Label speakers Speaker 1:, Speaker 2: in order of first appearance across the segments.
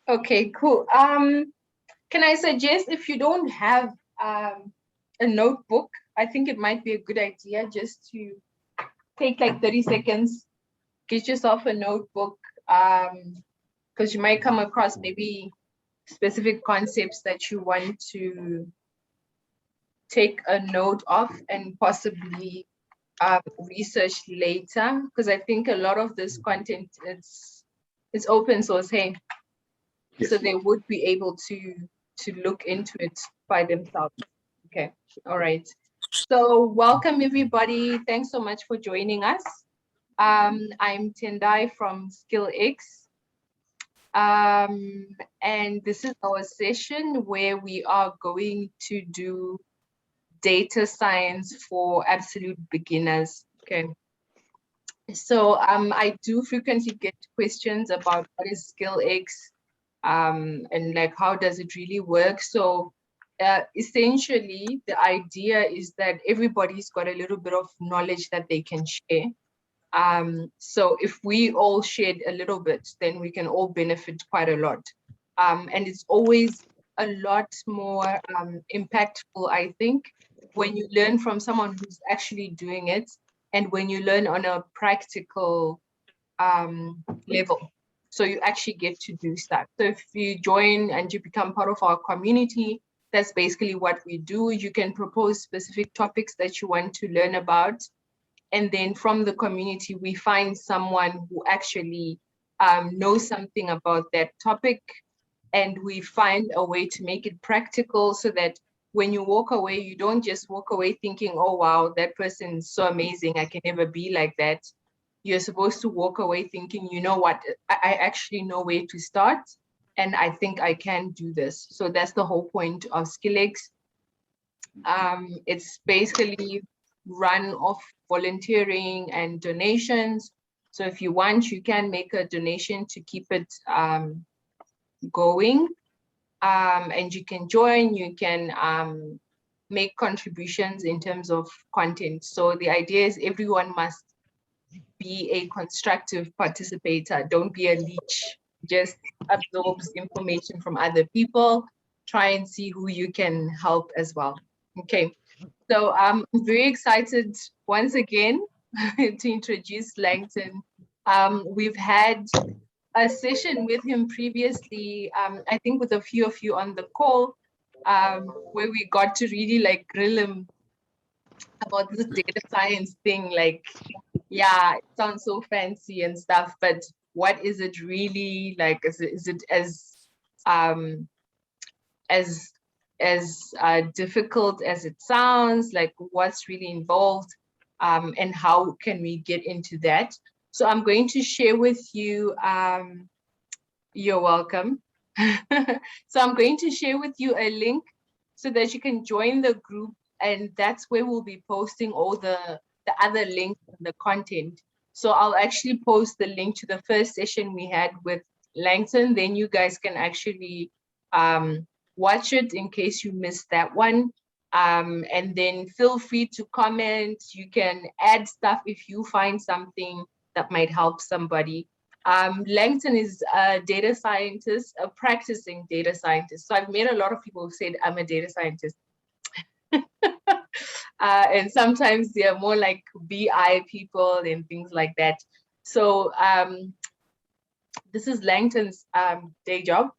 Speaker 1: Okay, cool. Can I suggest if you don't have a notebook, I think it might be a good idea just to take like 30 seconds, get yourself a notebook, because you might come across maybe specific concepts that you want to take a note of and possibly research later, because I think a lot of this content it's open source, hey,
Speaker 2: Yes.
Speaker 1: so they would be able to look into it by themselves. Okay, all right. So welcome everybody. Thanks so much for joining us. I'm Tendai from SkillX. And this is our session where we are going to do data science for absolute beginners. Okay. So I do frequently get questions about what is SkillX, and like how does it really work. So essentially the idea is that everybody's got a little bit of knowledge that they can share. So if we all shared a little bit, then we can all benefit quite a lot. And it's always a lot more impactful, I think, when you learn from someone who's actually doing it and when you learn on a practical level. So you actually get to do stuff. So if you join and you become part of our community, that's basically what we do. You can propose specific topics that you want to learn about. And then from the community, we find someone who actually knows something about that topic. And we find a way to make it practical so that when you walk away, you don't just walk away thinking, oh, wow, that person is so amazing. I can never be like that. You're supposed to walk away thinking, you know what, I actually know where to start. And I think I can do this. So that's the whole point of SkillX. It's basically run off volunteering and donations. So if you want, you can make a donation to keep it going. And you can join, you can make contributions in terms of content. So the idea is everyone must be a constructive participator. Don't be a leech, just absorbs information from other people. Try and see who you can help as well. Okay, so I'm very excited once again to introduce Langton. We've had a session with him previously, I think with a few of you on the call, where we got to really like grill him about this data science thing. Like, yeah, it sounds so fancy and stuff, but what is it really like? Is it um, as difficult as it sounds? Like, what's really involved, and how can we get into that? So I'm going to share with you. You're welcome. So I'm going to share with you a link so that you can join the group, and that's where we'll be posting all the other links and the content. So I'll actually post the link to the first session we had with Langton, then you guys can actually watch it in case you missed that one. And then feel free to comment. You can add stuff if you find something that might help somebody. Langton is a data scientist, a practicing data scientist. So I've met a lot of people who said, I'm a data scientist. And sometimes they're more like BI people and things like that. So this is Langton's day job.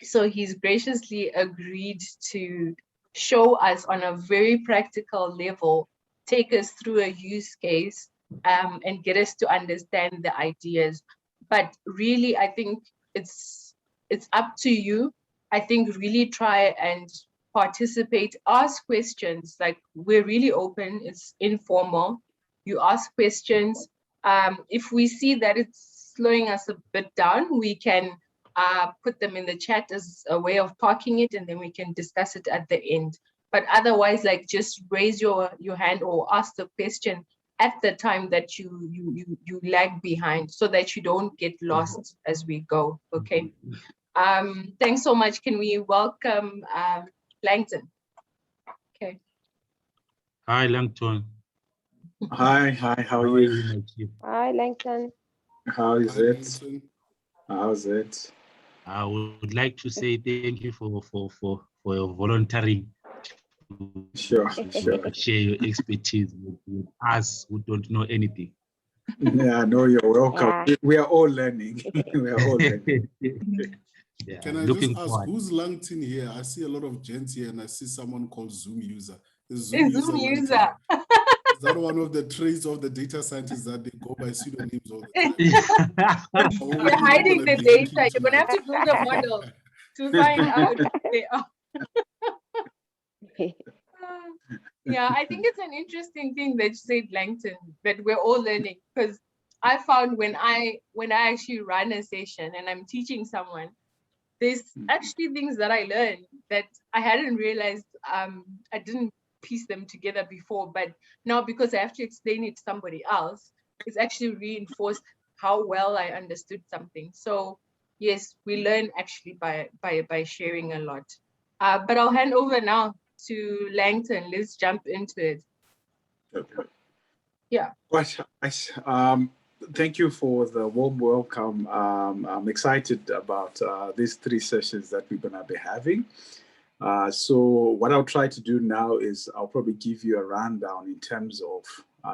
Speaker 1: So he's graciously agreed to show us on a very practical level, take us through a use case, and get us to understand the ideas. But really, I think it's up to you. I think really try and participate, ask questions. Like, we're really open, it's informal. You ask questions. If we see that it's slowing us a bit down, we can put them in the chat as a way of parking it, and then we can discuss it at the end. But otherwise, like, just raise your hand or ask the question at the time that you lag behind, so that you don't get lost as we go. Okay. Thanks so much. Can we welcome Langton? Okay.
Speaker 3: Hi, Langton.
Speaker 2: Hi, how are you?
Speaker 4: Hi, Langton.
Speaker 2: How is it? How's it?
Speaker 3: I would like to say thank you for your volunteering
Speaker 2: Sure,
Speaker 3: to
Speaker 2: sure.
Speaker 3: share your expertise with us who don't know anything.
Speaker 2: Yeah, no, you're welcome.
Speaker 4: Yeah.
Speaker 2: We are all learning. We are all learning.
Speaker 3: Yeah,
Speaker 5: Can I
Speaker 3: looking
Speaker 5: just ask,
Speaker 3: forward.
Speaker 5: who's LinkedIn here? I see a lot of gents here and I see someone called Zoom user. Is
Speaker 1: A
Speaker 5: Zoom
Speaker 1: Zoom
Speaker 5: LinkedIn?
Speaker 1: user.
Speaker 5: Is that one of the traits of the data scientists that they go by pseudonyms all the time? Or
Speaker 1: You're
Speaker 5: we're not
Speaker 1: hiding
Speaker 5: gonna
Speaker 1: the
Speaker 5: be
Speaker 1: data.
Speaker 5: linking
Speaker 1: You're gonna have to build a model to find out who they are. Yeah, I think it's an interesting thing that you said, Langton, that we're all learning, because I found when I actually run a session and I'm teaching someone, there's actually things that I learned that I hadn't realized. I didn't piece them together before, but now because I have to explain it to somebody else, it's actually reinforced how well I understood something. So yes, we learn actually by sharing a lot. But I'll hand over now to Langton. Let's jump into it.
Speaker 2: Okay.
Speaker 1: Yeah.
Speaker 2: Thank you for the warm welcome. I'm excited about these 3 sessions that we're going to be having. So what I'll try to do now is I'll probably give you a rundown in terms of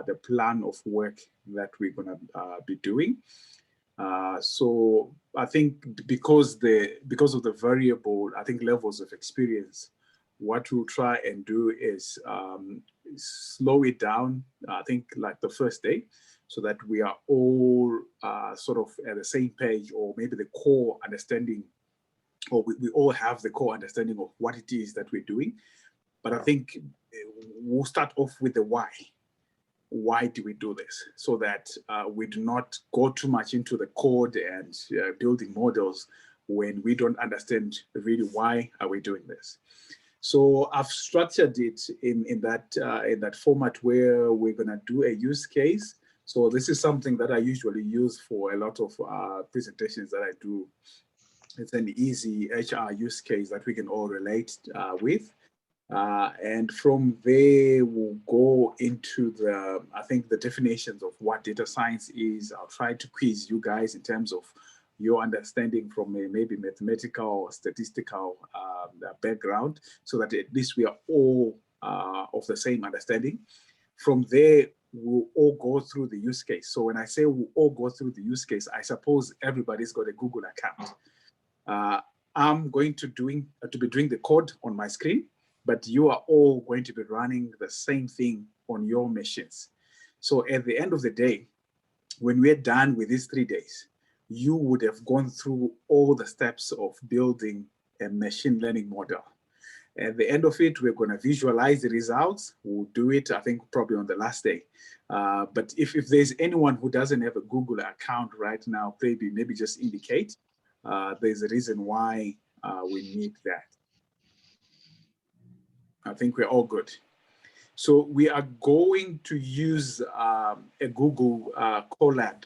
Speaker 2: the plan of work that we're going to be doing. So I think because of the variable, I think levels of experience, what we'll try and do is slow it down, I think like the first day, so that we are all sort of at the same page, or maybe the core understanding, or we all have the core understanding of what it is that we're doing. But I think we'll start off with the why. Why do we do this? So that we do not go too much into the code and building models when we don't understand really why are we doing this. So I've structured it in that format where we're gonna do a use case. So this is something that I usually use for a lot of presentations that I do. It's an easy HR use case that we can all relate with. And from there, we'll go into I think the definitions of what data science is. I'll try to quiz you guys in terms of your understanding from a maybe mathematical or statistical background, so that at least we are all of the same understanding. From there, we'll all go through the use case. So when I say we'll all go through the use case, I suppose everybody's got a Google account. I'm going to be doing the code on my screen, but you are all going to be running the same thing on your machines. So at the end of the day, when we're done with these 3 days, you would have gone through all the steps of building a machine learning model. At the end of it, we're going to visualize the results. We'll do it, I think, probably on the last day. But if there's anyone who doesn't have a Google account right now, maybe just indicate. There's a reason why we need that. I think we're all good. So we are going to use a Google Colab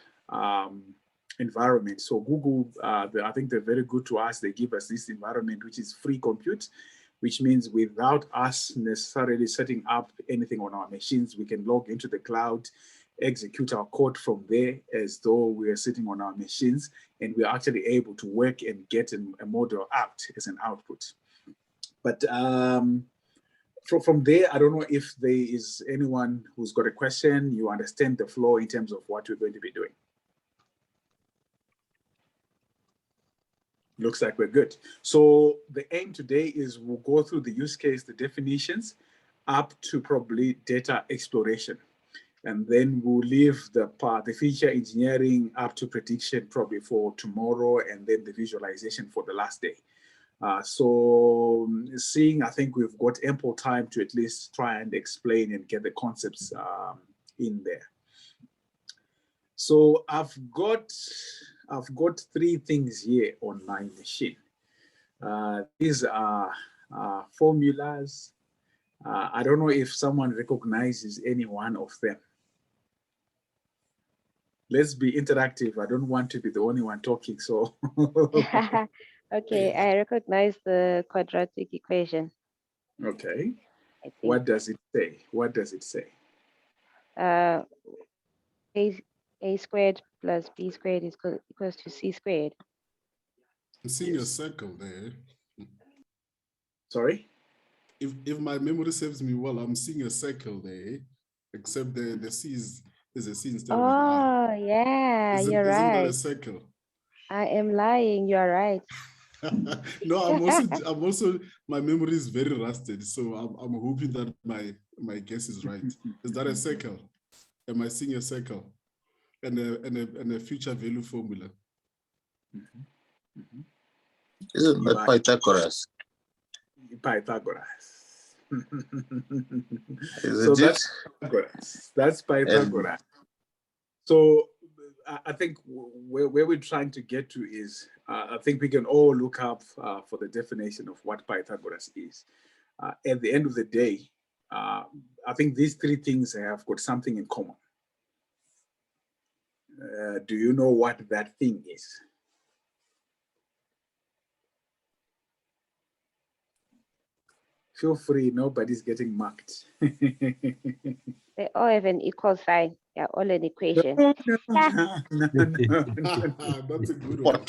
Speaker 2: environment. So Google, I think they're very good to us. They give us this environment, which is free compute, which means without us necessarily setting up anything on our machines, we can log into the cloud, execute our code from there as though we are sitting on our machines, and we're actually able to work and get a model out as an output. But from there, I don't know if there is anyone who's got a question. You understand the flow in terms of what we're going to be doing. Looks like we're good. So the aim today is we'll go through the use case, the definitions, up to probably data exploration. And then we'll leave the feature engineering up to prediction probably for tomorrow, and then the visualization for the last day. So I think we've got ample time to at least try and explain and get the concepts in there. So I've got 3 things here on my machine. These are formulas. I don't know if someone recognizes any one of them. Let's be interactive. I don't want to be the only one talking, so.
Speaker 4: Okay, I recognize the quadratic equation.
Speaker 2: Okay. What does it say? What does it say?
Speaker 4: A squared plus B squared is equals to C squared.
Speaker 5: I'm seeing a circle there.
Speaker 2: Sorry?
Speaker 5: If my memory serves me well, I'm seeing a circle there, except the C is a C instead of an R.
Speaker 4: Oh, yeah,
Speaker 5: Isn't
Speaker 4: you're
Speaker 5: that a
Speaker 4: right.
Speaker 5: circle?
Speaker 4: I am lying. You're right.
Speaker 5: No, I'm also, my memory is very rusted, so I'm hoping that my guess is right. Is that a circle? Am I seeing a circle and a future value formula?
Speaker 6: Isn't that Pythagoras?
Speaker 2: Pythagoras.
Speaker 6: Is
Speaker 2: So
Speaker 6: it?
Speaker 2: that's Pythagoras. That's Pythagoras. So I think where we're trying to get to is, I think we can all look up for the definition of what Pythagoras is. At the end of the day, I think these three things have got something in common. Do you know what that thing is? Feel free, nobody's getting marked.
Speaker 4: They all have an equal sign. They're all an equation.
Speaker 2: No.
Speaker 5: That's a good one.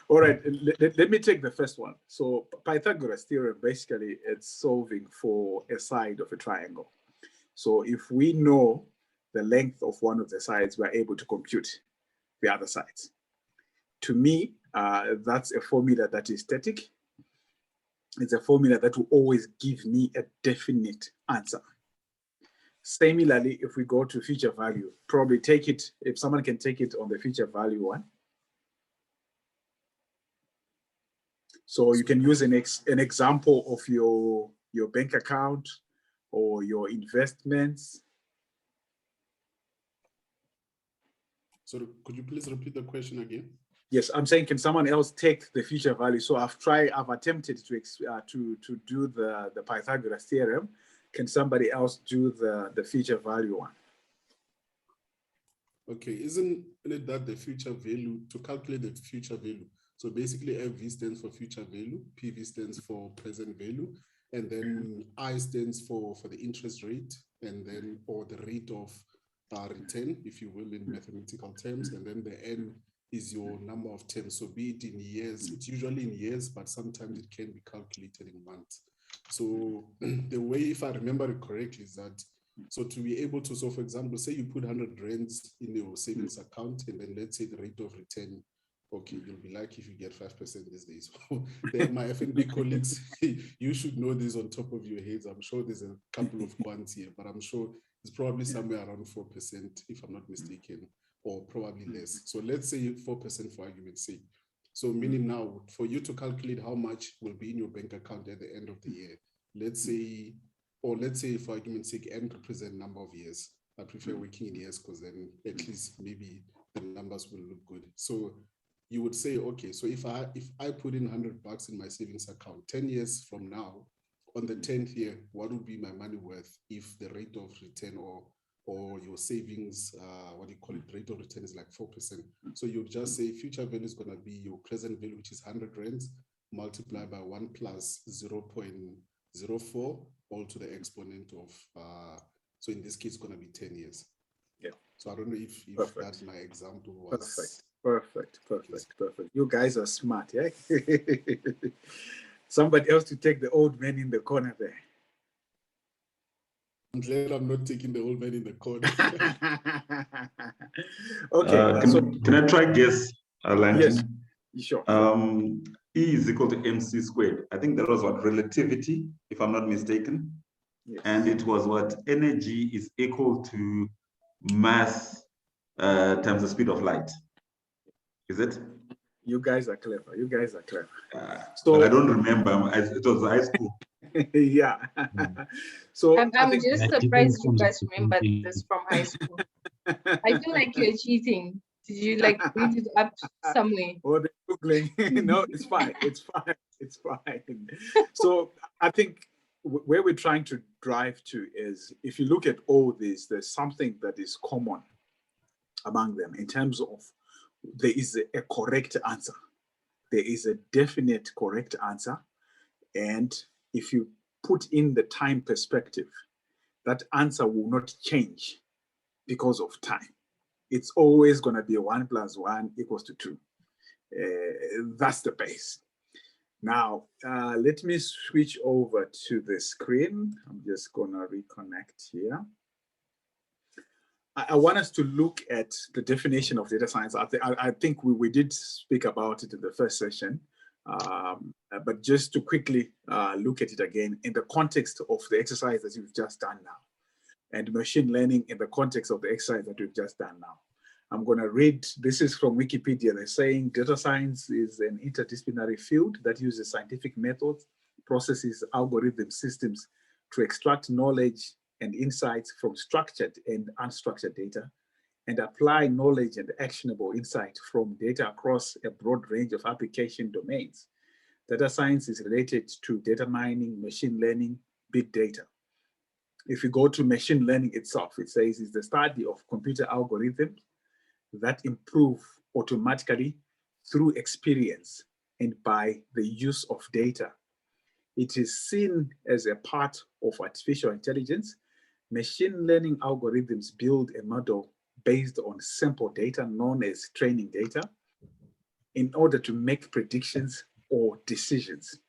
Speaker 2: All right, let me take the first one. So Pythagoras theorem, basically it's solving for a side of a triangle. So if we know the length of one of the sides, we're able to compute the other sides. To me, that's a formula that is static. It's a formula that will always give me a definite answer. Similarly, if we go to feature value, probably take it, if someone can take it on the feature value one. So you can use an example of your bank account or your investments.
Speaker 5: So could you please repeat the question again?
Speaker 2: Yes, I'm saying, can someone else take the feature value? So I've attempted to do the Pythagoras theorem. Can somebody else do the feature value one?
Speaker 5: Okay, isn't it that the future value, to calculate the future value? So basically FV stands for future value, PV stands for present value, and then I stands for the interest rate, and then, or the rate of return, if you will, in mathematical terms, and then the N is your number of terms. So be it in years, it's usually in years, but sometimes it can be calculated in months. So the way, if I remember it correctly, is that, so to be able to, so for example, say you put 100 rands in your savings account, and then let's say the rate of return, okay, you'll be lucky if you get 5% these days. My FNB colleagues, you should know this on top of your heads. I'm sure there's a couple of quants here, but I'm sure it's probably somewhere around 4%, if I'm not mistaken, or probably less. So let's say 4% for argument's sake. So meaning now, for you to calculate how much will be in your bank account at the end of the year, let's say, or let's say for argument's sake, N represent number of years. I prefer working in years because then at least maybe the numbers will look good. So you would say, okay, so if I put in $100 in my savings account, 10 years from now, on the 10th year, what would be my money worth if the rate of return or your savings, what do you call it, rate of return is like 4%. So you just say future value is going to be your present value, which is 100 rands, multiplied by 1 plus 0.04, all to the exponent of, so in this case, it's going to be 10 years.
Speaker 2: Yeah.
Speaker 5: So I don't know if that my example was.
Speaker 2: Perfect. You guys are smart, yeah? Somebody else to take the old man in the corner there.
Speaker 5: I'm glad I'm not taking the old man in the corner.
Speaker 2: Okay.
Speaker 7: Can I try guess, Langton?
Speaker 2: Yes, sure.
Speaker 7: E is equal to mc squared. I think that was what, relativity, if I'm not mistaken.
Speaker 2: Yes.
Speaker 7: And it was what, energy is equal to mass times the speed of light. Is it?
Speaker 2: You guys are clever.
Speaker 7: So I don't remember. It was high school.
Speaker 2: Yeah. So
Speaker 1: I'm just surprised you guys remember this from high school. I feel like you're cheating. Did you like read it up somewhere?
Speaker 2: Or they're Googling. No, it's fine. So I think where we're trying to drive to is, if you look at all these, there's something that is common among them in terms of there is a correct answer. There is a definite correct answer. And if you put in the time perspective, that answer will not change because of time. it's always going to be 1 + 1 = 2. That's the base. Now, let me switch over to the screen. I'm just going to reconnect here. I want us to look at the definition of data science. I think we did speak about it in the first session, but just to quickly look at it again in the context of the exercise that you've just done now, and machine learning in the context of the exercise that we've just done now. I'm going to read, this is from Wikipedia. They're saying data science is an interdisciplinary field that uses scientific methods, processes, algorithm systems to extract knowledge and insights from structured and unstructured data, and apply knowledge and actionable insight from data across a broad range of application domains. Data science is related to data mining, machine learning, big data. If you go to machine learning itself, it says it's the study of computer algorithms that improve automatically through experience and by the use of data. It is seen as a part of artificial intelligence. Machine learning algorithms build a model based on sample data known as training data in order to make predictions or decisions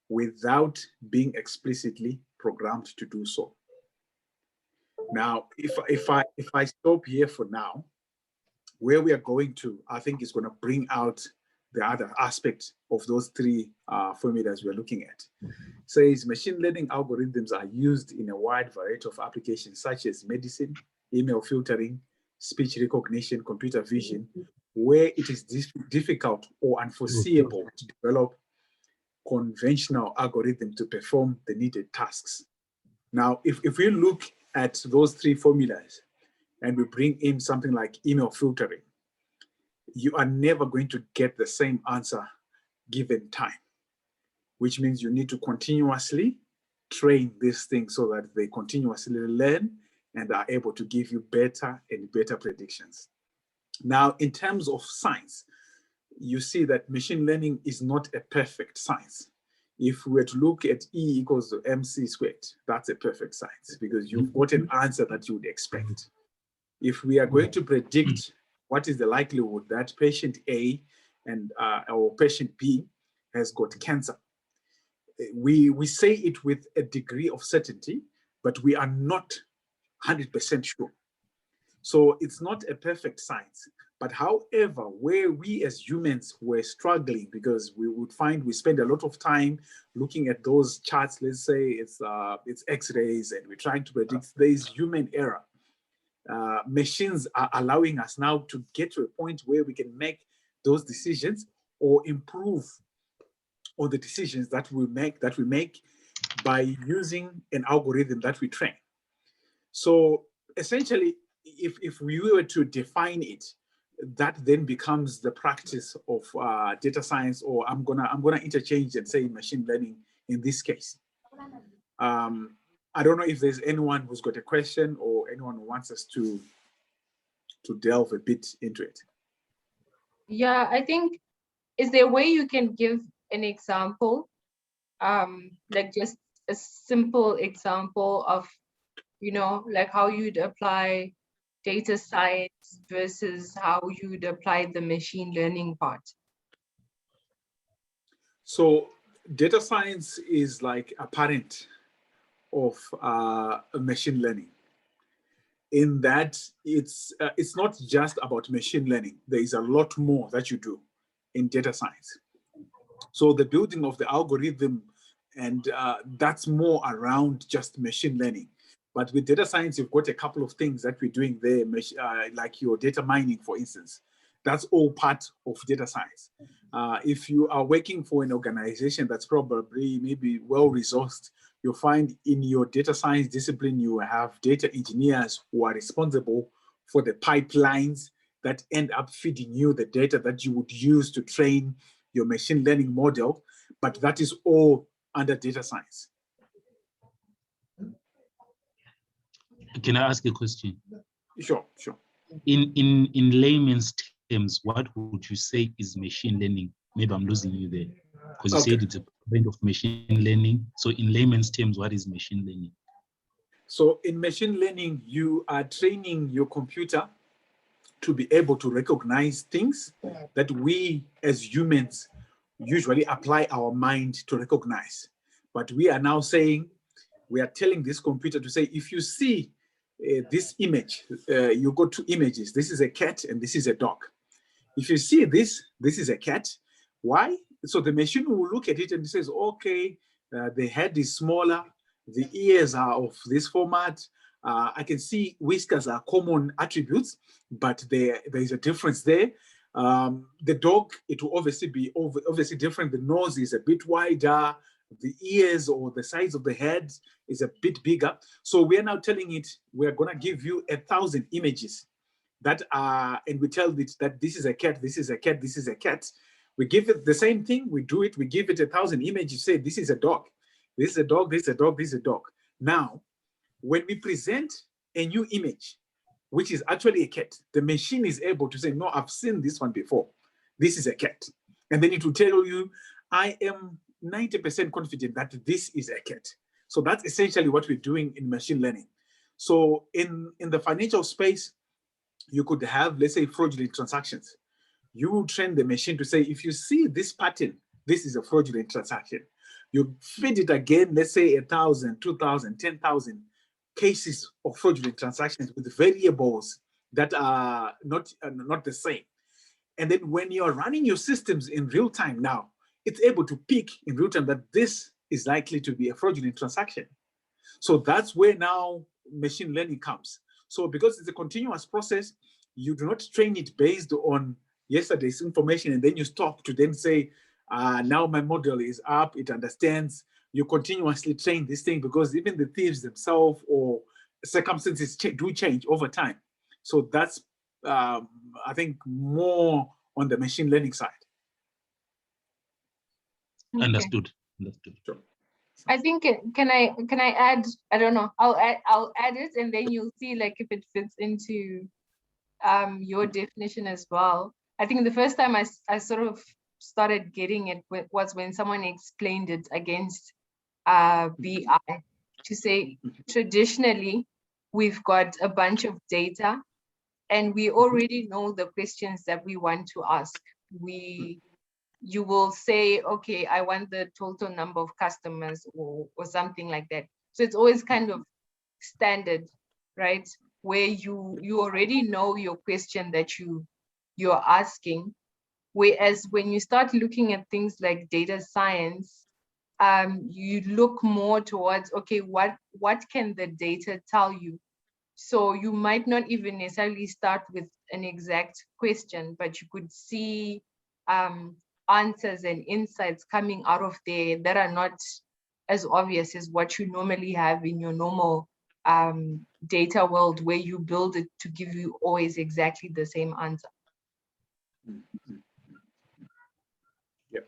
Speaker 2: without being explicitly programmed to do so. Now, if I stop here for now, where we are going to, I think is going to bring out the other aspect of those three formulas we're looking at. Says machine learning algorithms are used in a wide variety of applications such as medicine, email filtering, speech recognition, computer vision, where it is difficult or unforeseeable to develop conventional algorithms to perform the needed tasks. Now, if we look at those three formulas and we bring in something like email filtering, you are never going to get the same answer given time, which means you need to continuously train these things so that they continuously learn and are able to give you better and better predictions. Now, in terms of science, you see that machine learning is not a perfect science. If we were to look at E = mc², that's a perfect science because you've got an answer that you would expect. If we are going to predict what is the likelihood that patient A and or patient B has got cancer, we say it with a degree of certainty, but we are not 100% sure. So it's not a perfect science. But however, where we as humans were struggling because we would find we spend a lot of time looking at those charts, let's say it's X-rays and we're trying to predict, there is human error. Machines are allowing us now to get to a point where we can make those decisions or improve on the decisions that we make by using an algorithm that we train. So essentially, if we were to define it, that then becomes the practice of data science, or I'm gonna interchange and say machine learning in this case. I don't know if there's anyone who's got a question or anyone who wants us to delve a bit into it.
Speaker 1: Yeah, I think, is there a way you can give an example, like just a simple example of, you know, like how you'd apply data science versus how you'd apply the machine learning part?
Speaker 2: So data science is like a parent of machine learning, in that it's not just about machine learning. There is a lot more that you do in data science. So the building of the algorithm, and that's more around just machine learning. But with data science, you've got a couple of things that we're doing there, like your data mining, for instance. That's all part of data science. If you are working for an organization that's probably maybe well-resourced, you'll find in your data science discipline, you have data engineers who are responsible for the pipelines that end up feeding you the data that you would use to train your machine learning model, but that is all under data science.
Speaker 3: Can I ask a question?
Speaker 2: Sure.
Speaker 3: In layman's terms, what would you say is machine learning? Maybe I'm losing you there, because you said it's a kind of machine learning. So in layman's terms, what is machine learning? So
Speaker 2: in machine learning, you are training your computer to be able to recognize things that we as humans usually apply our mind to recognize. But we are now saying, we are telling this computer to say, if you see this image, you got two images. This is a cat and this is a dog. If you see this, this is a cat. Why? So the machine will look at it and it says, okay, the head is smaller, the ears are of this format. I can see whiskers are common attributes, but there is a difference there. The dog, it will obviously be obviously different. The nose is a bit wider, the ears or the size of the head is a bit bigger. So we are now telling it, we're going to give you 1,000 images that are, and we tell it that this is a cat, this is a cat, this is a cat. We give it the same thing, we do it, we give it 1,000 images, say this is a dog, this is a dog, this is a dog, this is a dog. Now, when we present a new image, which is actually a cat, the machine is able to say, no, I've seen this one before. This is a cat. And then it will tell you, I am 90% confident that this is a cat. So that's essentially what we're doing in machine learning. So in the financial space, you could have, let's say, fraudulent transactions. You will train the machine to say, if you see this pattern, this is a fraudulent transaction. You feed it again, let's say 1,000, 2,000, 10,000 cases of fraudulent transactions with variables that are not the same. And then when you're running your systems in real time now, it's able to pick in real time that this is likely to be a fraudulent transaction. So that's where now machine learning comes. So because it's a continuous process, you do not train it based on yesterday's information and then you stop to then say, now my model is up, it understands. You continuously train this thing because even the thieves themselves or circumstances do change over time. So that's, I think, more on the machine learning side.
Speaker 1: Okay.
Speaker 3: Understood. Understood.
Speaker 2: Sure.
Speaker 1: I think, can I add, I don't know, I'll add it and then you'll see like if it fits into your definition as well. I think the first time I sort of started getting it was when someone explained it against BI, to say traditionally we've got a bunch of data and we already know the questions that we want to ask. You will say, okay, I want the total number of customers or something like that. So it's always kind of standard, right? Where you already know your question that you're asking. Whereas when you start looking at things like data science, you look more towards, okay, what can the data tell you? So you might not even necessarily start with an exact question, but you could see answers and insights coming out of there that are not as obvious as what you normally have in your normal data world, where you build it to give you always exactly the same answer.
Speaker 2: Yep.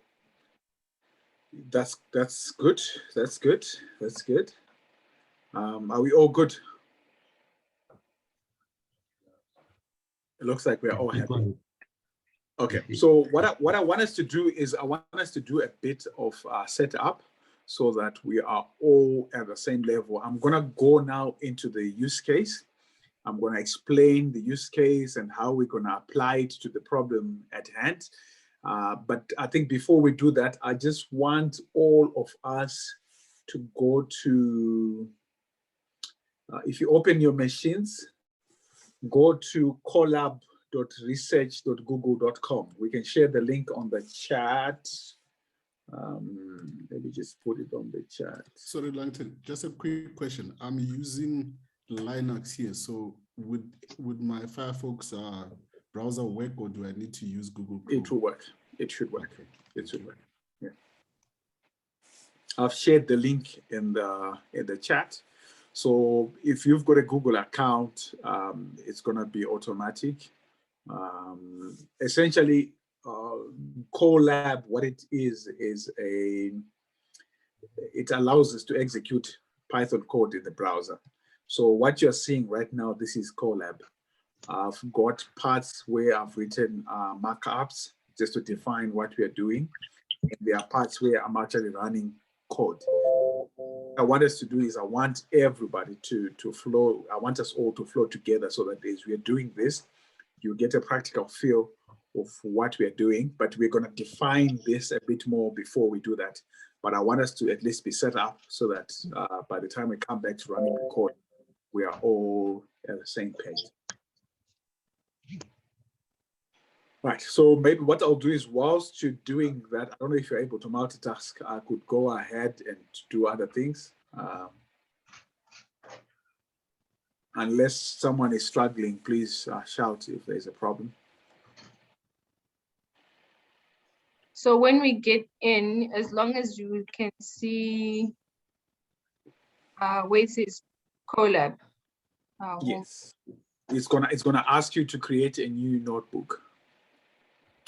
Speaker 2: That's good. That's good. That's good. Are we all good? It looks like we're all happy. Okay, so what I want us to do is I want us to do a bit of setup so that we are all at the same level. I'm gonna go now into the use case. I'm gonna explain the use case and how we're gonna apply it to the problem at hand. But I think before we do that, I just want all of us to go to, if you open your machines, go to collab.research.google.com. We can share the link on the chat. Let me just put it on the chat.
Speaker 5: Sorry, Langton, just a quick question. I'm using Linux here, so would my Firefox browser work, or do I need to use Google Chrome?
Speaker 2: It will work. It should work. It should work. Yeah. I've shared the link in the chat. So if you've got a Google account, it's going to be automatic. Essentially, Colab, what it is it allows us to execute Python code in the browser. So what you're seeing right now, this is Colab. I've got parts where I've written markups just to define what we are doing. And there are parts where I'm actually running code. What I want us to do is I want everybody to flow. I want us all to flow together so that as we are doing this, you get a practical feel of what we're doing, but we're going to define this a bit more before we do that. But I want us to at least be set up so that by the time we come back to running the code, we are all at the same page. Right, so maybe what I'll do is whilst you're doing that, I don't know if you're able to multitask, I could go ahead and do other things. Unless someone is struggling, please shout if there's a problem.
Speaker 1: So when we get in, as long as you can see where it says Colab.
Speaker 2: Yes, it's gonna ask you to create a new notebook.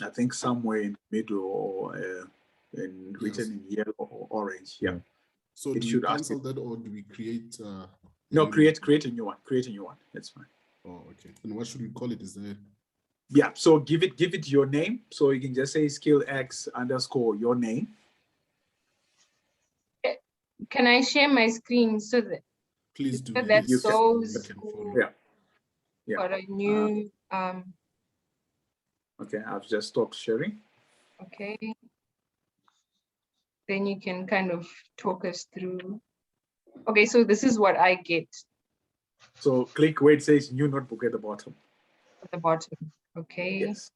Speaker 2: I think somewhere in the middle or written in yellow or orange. Yeah.
Speaker 5: So do we cancel that or do we create?
Speaker 2: No, create a new one. Create a new one. That's fine.
Speaker 5: Oh, okay. And what should we call it? Is there?
Speaker 2: Yeah. So give it your name. So you can just say SkillX _ your name.
Speaker 1: Can I share my screen so that?
Speaker 5: Please do.
Speaker 1: So that
Speaker 5: yes.
Speaker 1: shows.
Speaker 2: Yeah.
Speaker 1: For a new.
Speaker 2: Okay, I've just stopped sharing.
Speaker 1: Okay. Then you can kind of talk us through. Okay, so this is what I get.
Speaker 2: So click where it says new notebook at the bottom.
Speaker 1: At the bottom, okay.
Speaker 2: Yes.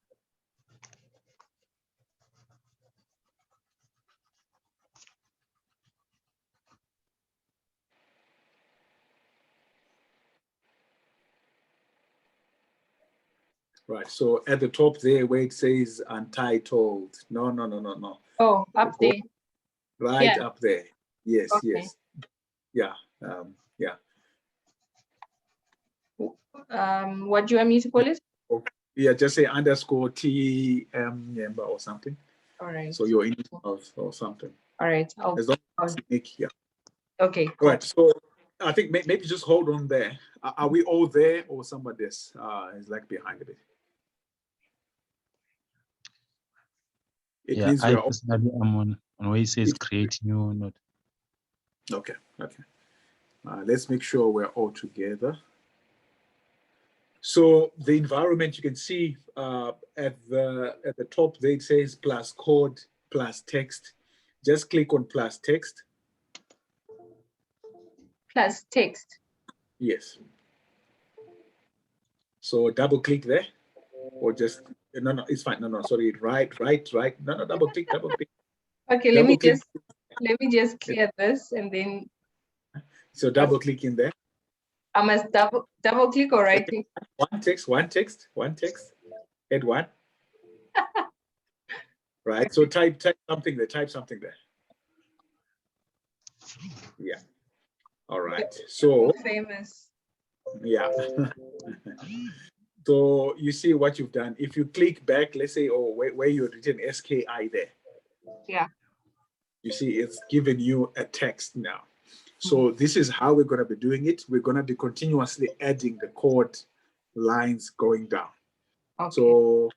Speaker 2: Right, so at the top there where it says untitled, no.
Speaker 1: Oh, up there.
Speaker 2: Right up there. Yes,
Speaker 1: okay.
Speaker 2: yes. Yeah, yeah.
Speaker 1: What do you want me to call it?
Speaker 2: Yeah, just say _TM member or something.
Speaker 1: All right.
Speaker 2: So your initials or something.
Speaker 1: All right.
Speaker 2: As long as you make, yeah.
Speaker 1: Okay. Cool.
Speaker 2: Right. So I think maybe just hold on there. Are we all there or somebody is like behind a bit? It means
Speaker 3: I personally am on where it says create new note.
Speaker 2: Okay. Let's make sure we're all together. So the environment you can see at the top there it says plus code plus text. Just click on plus text.
Speaker 1: Plus text.
Speaker 2: Yes. So double click there, or just no, it's fine. No, sorry, right. No, double click.
Speaker 1: Okay, let me just clear this and then.
Speaker 2: So double click in there.
Speaker 1: I must double click or right click.
Speaker 2: One text. Add one. Right. So type something there. Yeah. All right. So
Speaker 1: famous.
Speaker 2: Yeah. So you see what you've done. If you click back, let's say, where you've written SKI there.
Speaker 1: Yeah.
Speaker 2: You see, it's given you a text now. So this is how we're going to be doing it. We're going to be continuously adding the code lines going down. Okay. So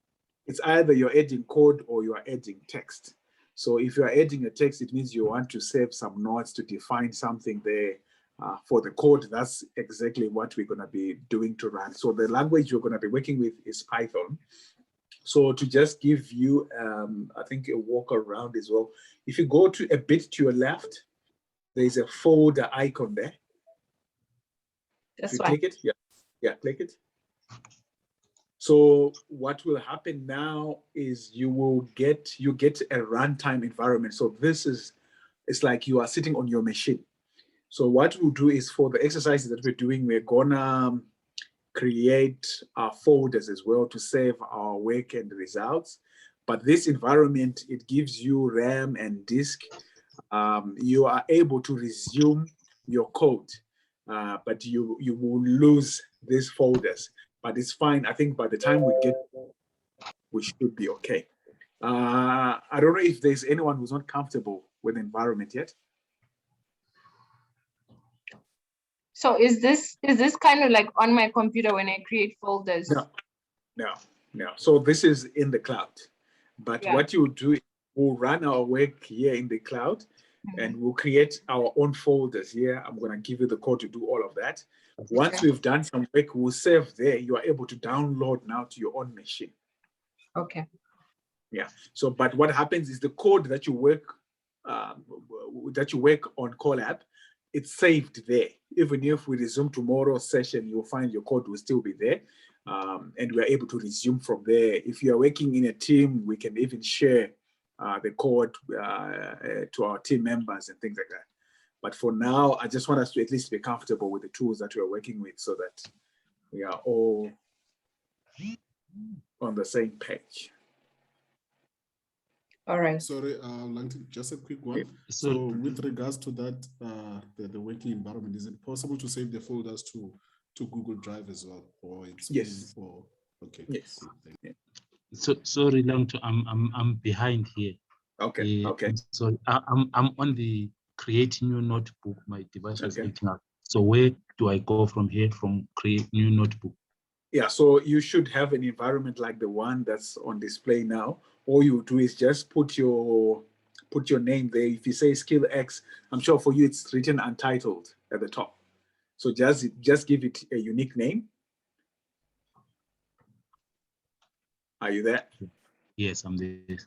Speaker 2: it's either you're adding code or you are adding text. So if you are adding a text, it means you want to save some notes to define something there. For the code, that's exactly what we're going to be doing to run. So the language you're going to be working with is Python. So to just give you, I think, a walk around as well. If you go to a bit to your left, there's a folder icon there. If you click it, yeah, click it. So what will happen now is you get a runtime environment. So it's like you are sitting on your machine. So what we'll do is for the exercises that we're doing, we're gonna create folders as well to save our work and results. But this environment, it gives you RAM and disk. You are able to resume your code, but you will lose these folders. But it's fine. I think by the time we should be okay. I don't know if there's anyone who's not comfortable with the environment yet.
Speaker 1: So is this kind of like on my computer when I create folders?
Speaker 2: No. So this is in the cloud. But what you do is we'll run our work here in the cloud and we'll create our own folders here. I'm going to give you the code to do all of that. Once we've done some work, we'll save there. You are able to download now to your own machine.
Speaker 1: Okay.
Speaker 2: Yeah. So, but what happens is the code that you work on Colab, it's saved there. Even if we resume tomorrow's session, you'll find your code will still be there, and we're able to resume from there. If you are working in a team, we can even share the code to our team members and things like that. But for now, I just want us to at least be comfortable with the tools that we're working with so that we are all on the same page.
Speaker 1: All right.
Speaker 5: Sorry, just a quick one.
Speaker 3: So-
Speaker 5: So with regards to that, the working environment, is it possible to save the folders to Google Drive as well? Or it's
Speaker 2: Yes.
Speaker 5: only for, okay.
Speaker 2: Yes.
Speaker 5: Cool, thank you.
Speaker 3: So sorry, Langto, I'm behind here.
Speaker 2: Okay. Okay.
Speaker 3: So I'm on the create new notebook. My device was
Speaker 2: Okay.
Speaker 3: acting up. So where do I go from here from create new notebook?
Speaker 2: Yeah, so you should have an environment like the one that's on display now. All you do is just put your name there. If you say SkillX, I'm sure for you it's written untitled at the top. So just give it a unique name. Are you there?
Speaker 3: Yes, I'm there.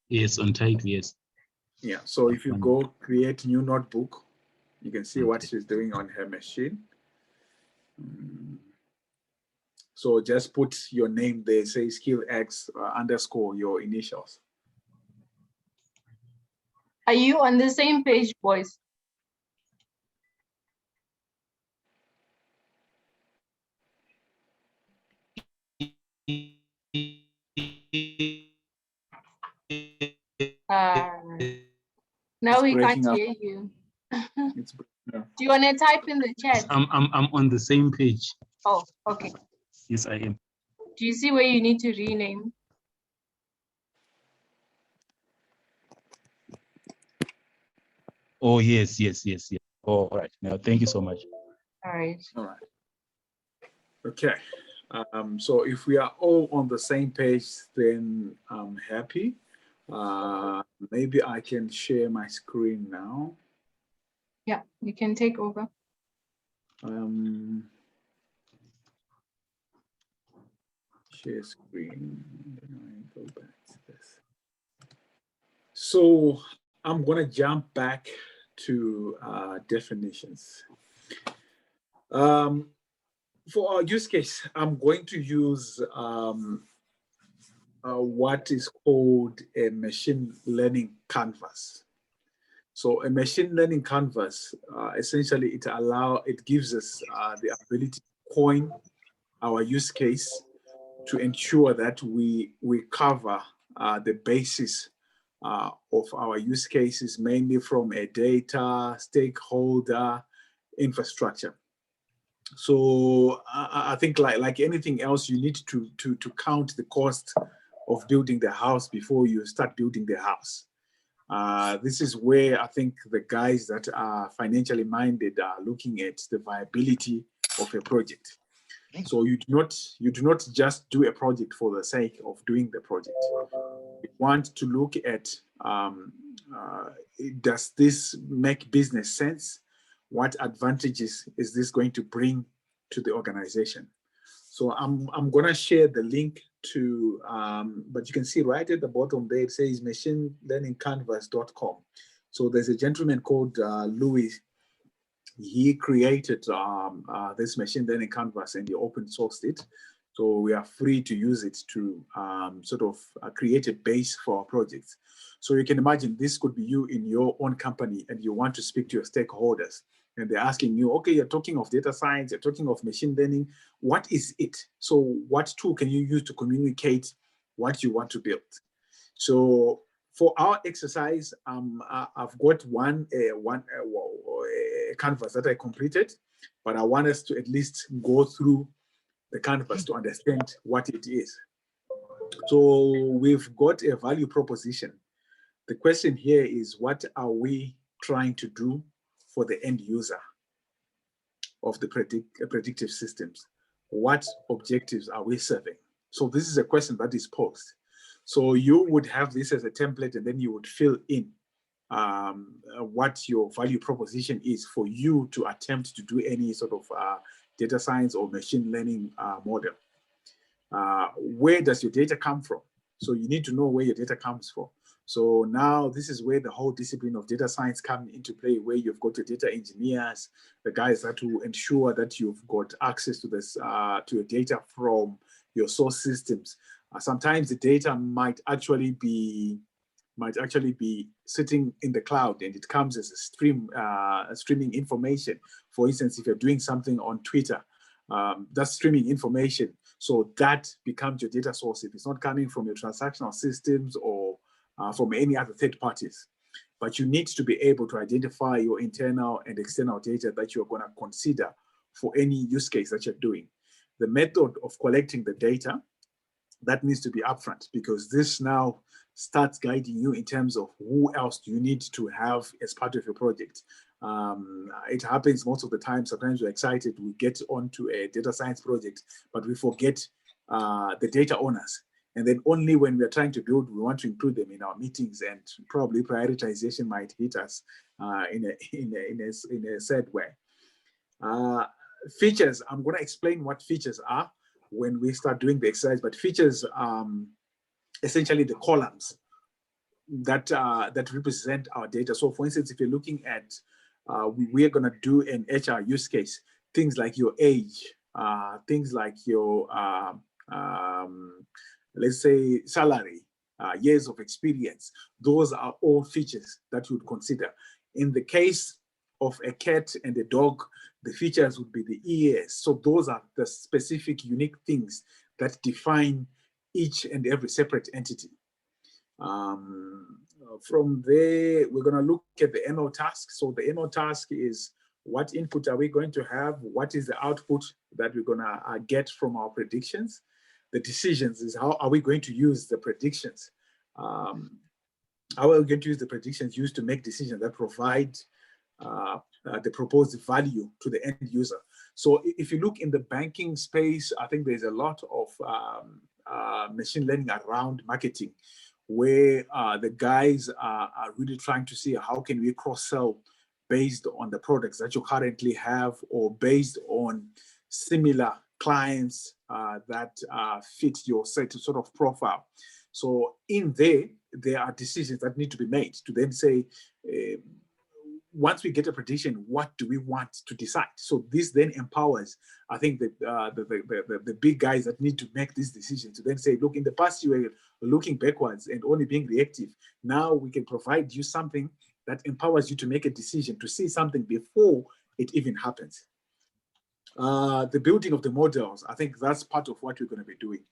Speaker 3: Yes, on title, yes.
Speaker 2: Yeah, so if you go create new notebook, you can see what she's doing on her machine. So just put your name there, say SkillX underscore your initials.
Speaker 1: Are you on the same page, boys? Now we can't hear you.
Speaker 2: It's, yeah.
Speaker 1: Do you want to type in the chat?
Speaker 3: I'm on the same page.
Speaker 1: Oh, okay.
Speaker 3: Yes, I am.
Speaker 1: Do you see where you need to rename?
Speaker 3: Oh, yes. Oh, all right. Now, thank you so much.
Speaker 1: All right.
Speaker 2: All right. Okay. So if we are all on the same page, then I'm happy. Maybe I can share my screen now.
Speaker 1: Yeah, you can take over.
Speaker 2: Share screen. Go back to this. So I'm going to jump back to definitions. For our use case, I'm going to use what is called a machine learning canvas. So a machine learning canvas, essentially it gives us the ability to coin our use case to ensure that we cover the basis of our use cases, mainly from a data, stakeholder, infrastructure. So I think like anything else, you need to count the cost of building the house before you start building the house. This is where I think the guys that are financially minded are looking at the viability of a project. So you do not just do a project for the sake of doing the project. You want to look at does this make business sense? What advantages is this going to bring to the organization? So I'm gonna share the link to, but you can see right at the bottom there, it says machinelearningcanvas.com. So there's a gentleman called Louis. He created this machine learning canvas and he open sourced it. So we are free to use it to sort of create a base for our projects. So you can imagine this could be you in your own company and you want to speak to your stakeholders and they're asking you, okay, you're talking of data science, you're talking of machine learning. What is it? So what tool can you use to communicate what you want to build? So for our exercise, I've got one canvas that I completed, but I want us to at least go through the canvas to understand what it is. So we've got a value proposition. The question here is, what are we trying to do for the end user of the predictive systems? What objectives are we serving? So this is a question that is posed. So you would have this as a template and then you would fill in what your value proposition is for you to attempt to do any sort of data science or machine learning model. Where does your data come from? So you need to know where your data comes from. So now this is where the whole discipline of data science comes into play, where you've got your data engineers, the guys that will ensure that you've got access to this to your data from your source systems. Sometimes the data might actually be sitting in the cloud, and it comes as a streaming information. For instance, if you're doing something on Twitter, that's streaming information. So that becomes your data source if it's not coming from your transactional systems or from any other third parties. But you need to be able to identify your internal and external data that you're going to consider for any use case that you're doing. The method of collecting the data, that needs to be upfront, because this now starts guiding you in terms of who else do you need to have as part of your project. It happens most of the time. Sometimes we're excited, we get onto a data science project, but we forget the data owners. And then only when we're trying to build, we want to include them in our meetings, and probably prioritization might hit us in a sad way. Features, I'm going to explain what features are when we start doing the exercise, but features essentially the columns that represent our data. So for instance, if you're looking at, we're going to do an HR use case, things like your age, things like your, let's say, salary, years of experience. Those are all features that you would consider. In the case of a cat and a dog, the features would be the ears. So those are the specific unique things that define each and every separate entity. From there, we're going to look at the ML task. So the ML task is, what input are we going to have? What is the output that we're going to get from our predictions? The decisions is, how are we going to use the predictions? How are we going to use the predictions used to make decisions that provide the proposed value to the end user? So if you look in the banking space, I think there's a lot of machine learning around marketing, where the guys are really trying to see how can we cross-sell based on the products that you currently have, or based on similar clients that fit your set sort of profile. So in there are decisions that need to be made to then say, once we get a prediction, what do we want to decide? So this then empowers, I think, the big guys that need to make these decisions to then say, look, in the past you were looking backwards and only being reactive. Now we can provide you something that empowers you to make a decision, to see something before it even happens. The building of the models, I think that's part of what we're going to be doing.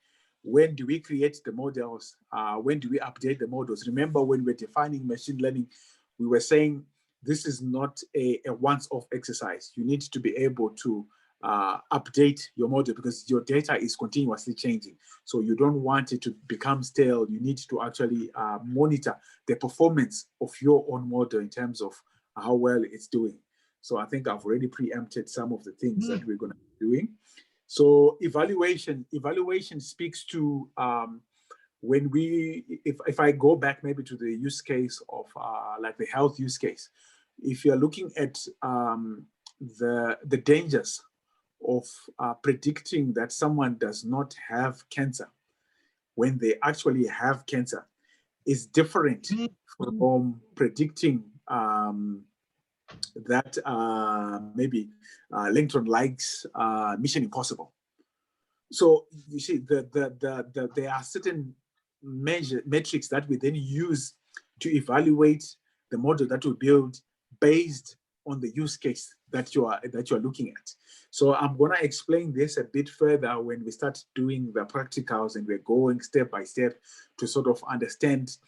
Speaker 2: When do we create the models? When do we update the models? Remember, when we're defining machine learning, we were saying this is not a once-off exercise. You need to be able to update your model, because your data is continuously changing. So you don't want it to become stale. You need to actually monitor the performance of your own model in terms of how well it's doing. So I think I've already preempted some of the things that we're going to be doing. So evaluation speaks to when if I go back maybe to the use case of like the health use case, if you're looking at the dangers of predicting that someone does not have cancer when they actually have cancer, is different from predicting that maybe Lincoln likes Mission Impossible. So you see, there are certain metrics that we then use to evaluate the model that we build based on the use case that you are looking at. So I'm going to explain this a bit further when we start doing the practicals, and we're going step by step to sort of understand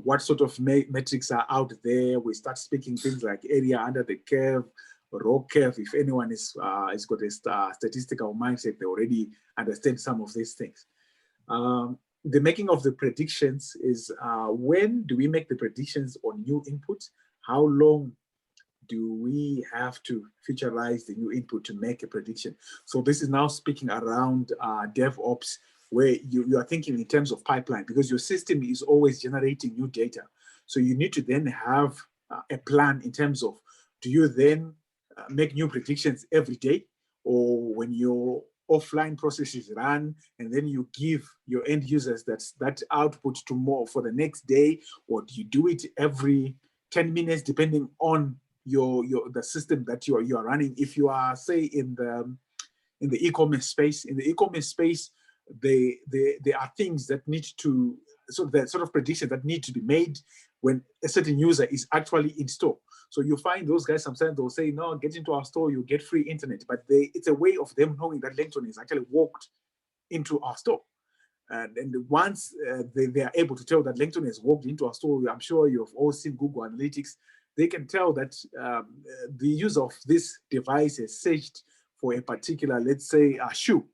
Speaker 2: what sort of metrics are out there. We start speaking things like area under the curve, raw curve. If anyone is got a statistical mindset, they already understand some of these things. The making of the predictions is when do we make the predictions on new input? How long do we have to featureize the new input to make a prediction? So this is now speaking around DevOps, where you are thinking in terms of pipeline, because your system is always generating new data. So you need to then have a plan in terms of, do you then make new predictions every day, or when your offline processes run and then you give your end users that output to more for the next day, or do you do it every 10 minutes depending on the system that you are running? If you are, say, in the e-commerce space, there are things that need to, the sort of predictions that need to be made when a certain user is actually in store. So you find those guys, sometimes they'll say, no, get into our store, you get free internet. But it's a way of them knowing that Langton has actually walked into our store. And once they are able to tell that Langton has walked into our store, I'm sure you've all seen Google Analytics, they can tell that the user of this device has searched for a particular, let's say, a shoe.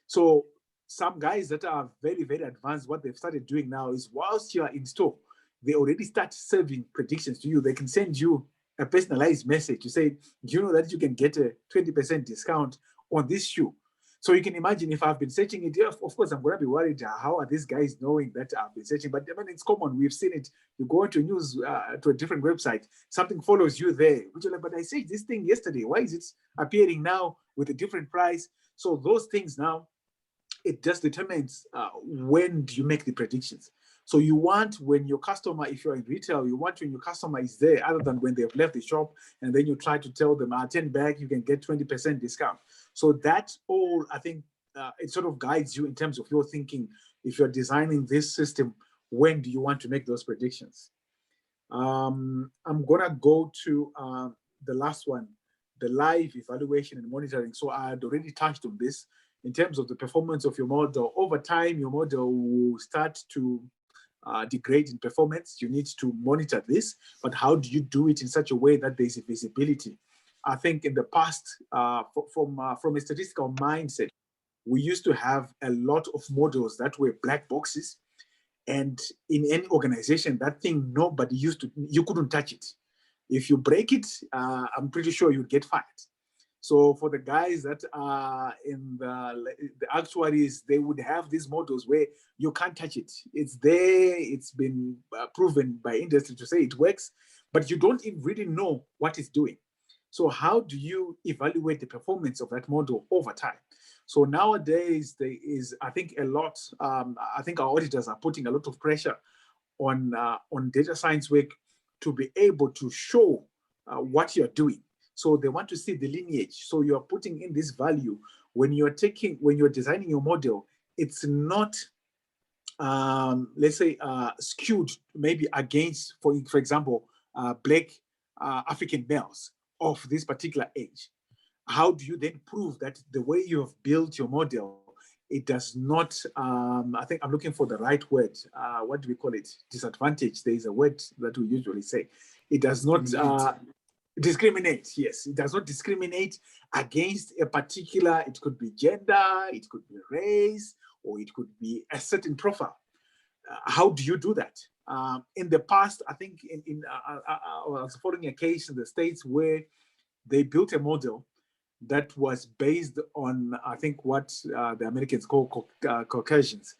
Speaker 2: So some guys that are very, very advanced, what they've started doing now is, whilst you are in store, they already start serving predictions to you. They can send you a personalized message to say, do you know that you can get a 20% discount on this shoe? So you can imagine, if I've been searching it, yeah, of course, I'm going to be worried, how are these guys knowing that I've been searching? But I mean, it's common. We've seen it. You go into news, to a different website, something follows you there, which you're like, but I said this thing yesterday. Why is it appearing now with a different price? So those things now, it just determines when do you make the predictions. So you want, when your customer, if you're in retail, you want when your customer is there, other than when they've left the shop, and then you try to tell them, 10 back, you can get 20% discount. So that all, I think, it sort of guides you in terms of your thinking. If you're designing this system, when do you want to make those predictions? I'm gonna go to the last one, the live evaluation and monitoring. So I had already touched on this. In terms of the performance of your model, over time, your model will start to degrade in performance. You need to monitor this, but how do you do it in such a way that there's a visibility? I think in the past, from a statistical mindset, we used to have a lot of models that were black boxes, and in any organization, that thing, nobody you couldn't touch it. If you break it, I'm pretty sure you'd get fired. So for the guys that are in the actuaries, they would have these models where you can't touch it. It's there, it's been proven by industry to say it works, but you don't even really know what it's doing. So how do you evaluate the performance of that model over time? So nowadays, there is, I think, a lot, I think our auditors are putting a lot of pressure on data science work to be able to show what you're doing. So they want to see the lineage. So you're putting in this value when you're designing your model. It's not, let's say, skewed maybe against, for example, black African males of this particular age. How do you then prove that the way you have built your model, it does not, I think I'm looking for the right word. What do we call it? Disadvantage. There is a word that we usually say. It does not discriminate. Yes, it does not discriminate against a particular, it could be gender, it could be race, or it could be a certain profile. How do you do that? In the past, I think I was following a case in the States where they built a model that was based on, I think, what the Americans call Caucasians.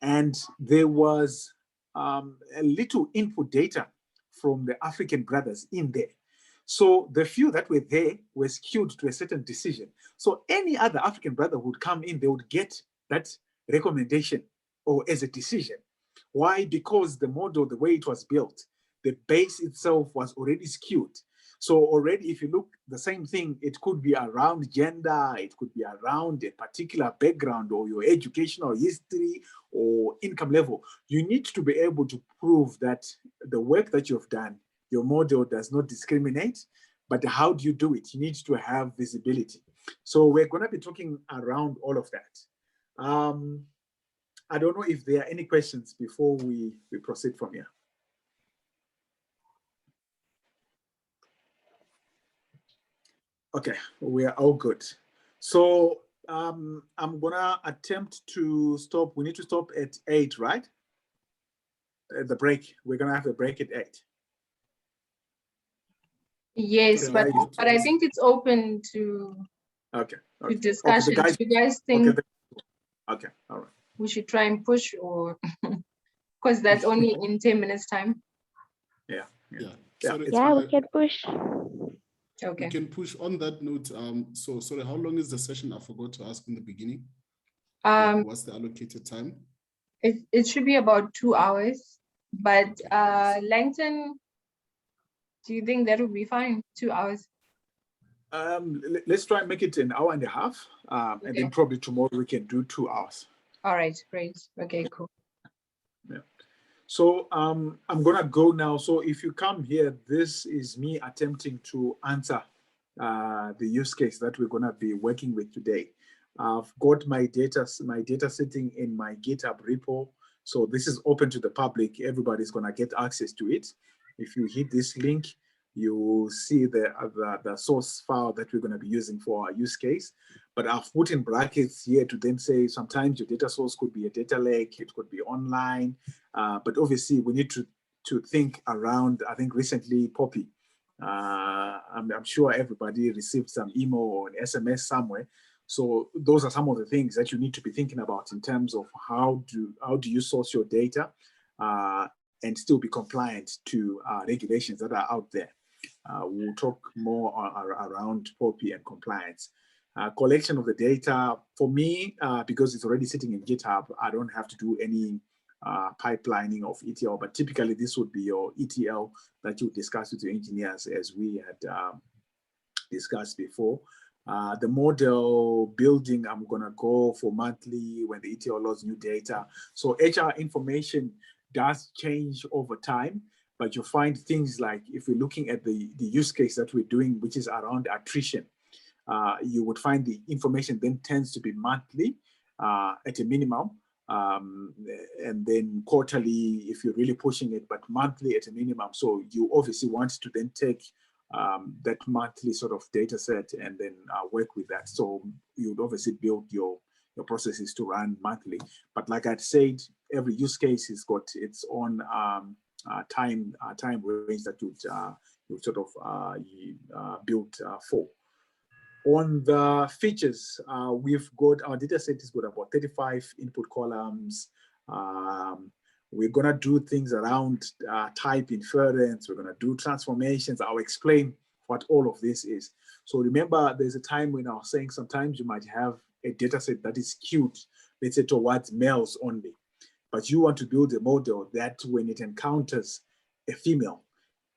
Speaker 2: And there was a little input data from the African brothers in there. So the few that were there were skewed to a certain decision. So any other African brother would come in, they would get that recommendation or as a decision. Why? Because the model, the way it was built, the base itself was already skewed. So already, if you look, the same thing, it could be around gender, it could be around a particular background or your educational history or income level. You need to be able to prove that the work that you've done, your model does not discriminate, but how do you do it? You need to have visibility. So we're going to be talking around all of that. I don't know if there are any questions before we proceed from here. Okay, we are all good. So I'm gonna attempt to stop. We need to stop at 8, right? At the break. We're gonna have a break at 8.
Speaker 1: Yes, but I think it's open to discussion.
Speaker 2: Okay,
Speaker 1: Do you guys think
Speaker 2: okay, all right.
Speaker 1: We should try and push, or because that's only in 10 minutes time?
Speaker 5: Yeah.
Speaker 2: Sorry,
Speaker 4: Yeah, we can push.
Speaker 1: Okay.
Speaker 5: We can push. On that note, so sorry, how long is the session? I forgot to ask in the beginning. What's the allocated time?
Speaker 1: It should be about 2 hours, but Langton, do you think that would be fine? 2 hours?
Speaker 2: Let's try and make it an hour and a half, and then probably tomorrow we can do 2 hours.
Speaker 1: All right, great. Okay, cool.
Speaker 2: Yeah. So I'm gonna go now. So if you come here, this is me attempting to answer the use case that we're gonna be working with today. I've got my data sitting in my GitHub repo. So this is open to the public. Everybody's gonna get access to it. If you hit this link, you will see the source file that we're gonna be using for our use case. But I've put in brackets here to then say sometimes your data source could be a data lake, it could be online, but obviously we need to think around. I think recently Poppy, I'm sure everybody received some email or an SMS somewhere. So those are some of the things that you need to be thinking about in terms of how do you source your data and still be compliant to regulations that are out there. We'll talk more around Poppy and compliance. Collection of the data, for me, because it's already sitting in GitHub, I don't have to do any pipelining of ETL, but typically this would be your ETL that you discuss with your engineers, as we had discussed before. The model building, I'm gonna go for monthly when the ETL loads new data. So HR information does change over time, but you find things like, if we're looking at the use case that we're doing, which is around attrition, you would find the information then tends to be monthly at a minimum, and then quarterly if you're really pushing it, but monthly at a minimum. So you obviously want to then take that monthly sort of data set and then work with that. So you would obviously build your processes to run monthly. But like I said, every use case has got its own time range that you sort of build for. On the features, we've got, our data set has got about 35 input columns. We're gonna do things around type inference. We're gonna do transformations. I'll explain what all of this is. So remember, there's a time when I was saying sometimes you might have a data set that is skewed, let's say towards males only, but you want to build a model that when it encounters a female,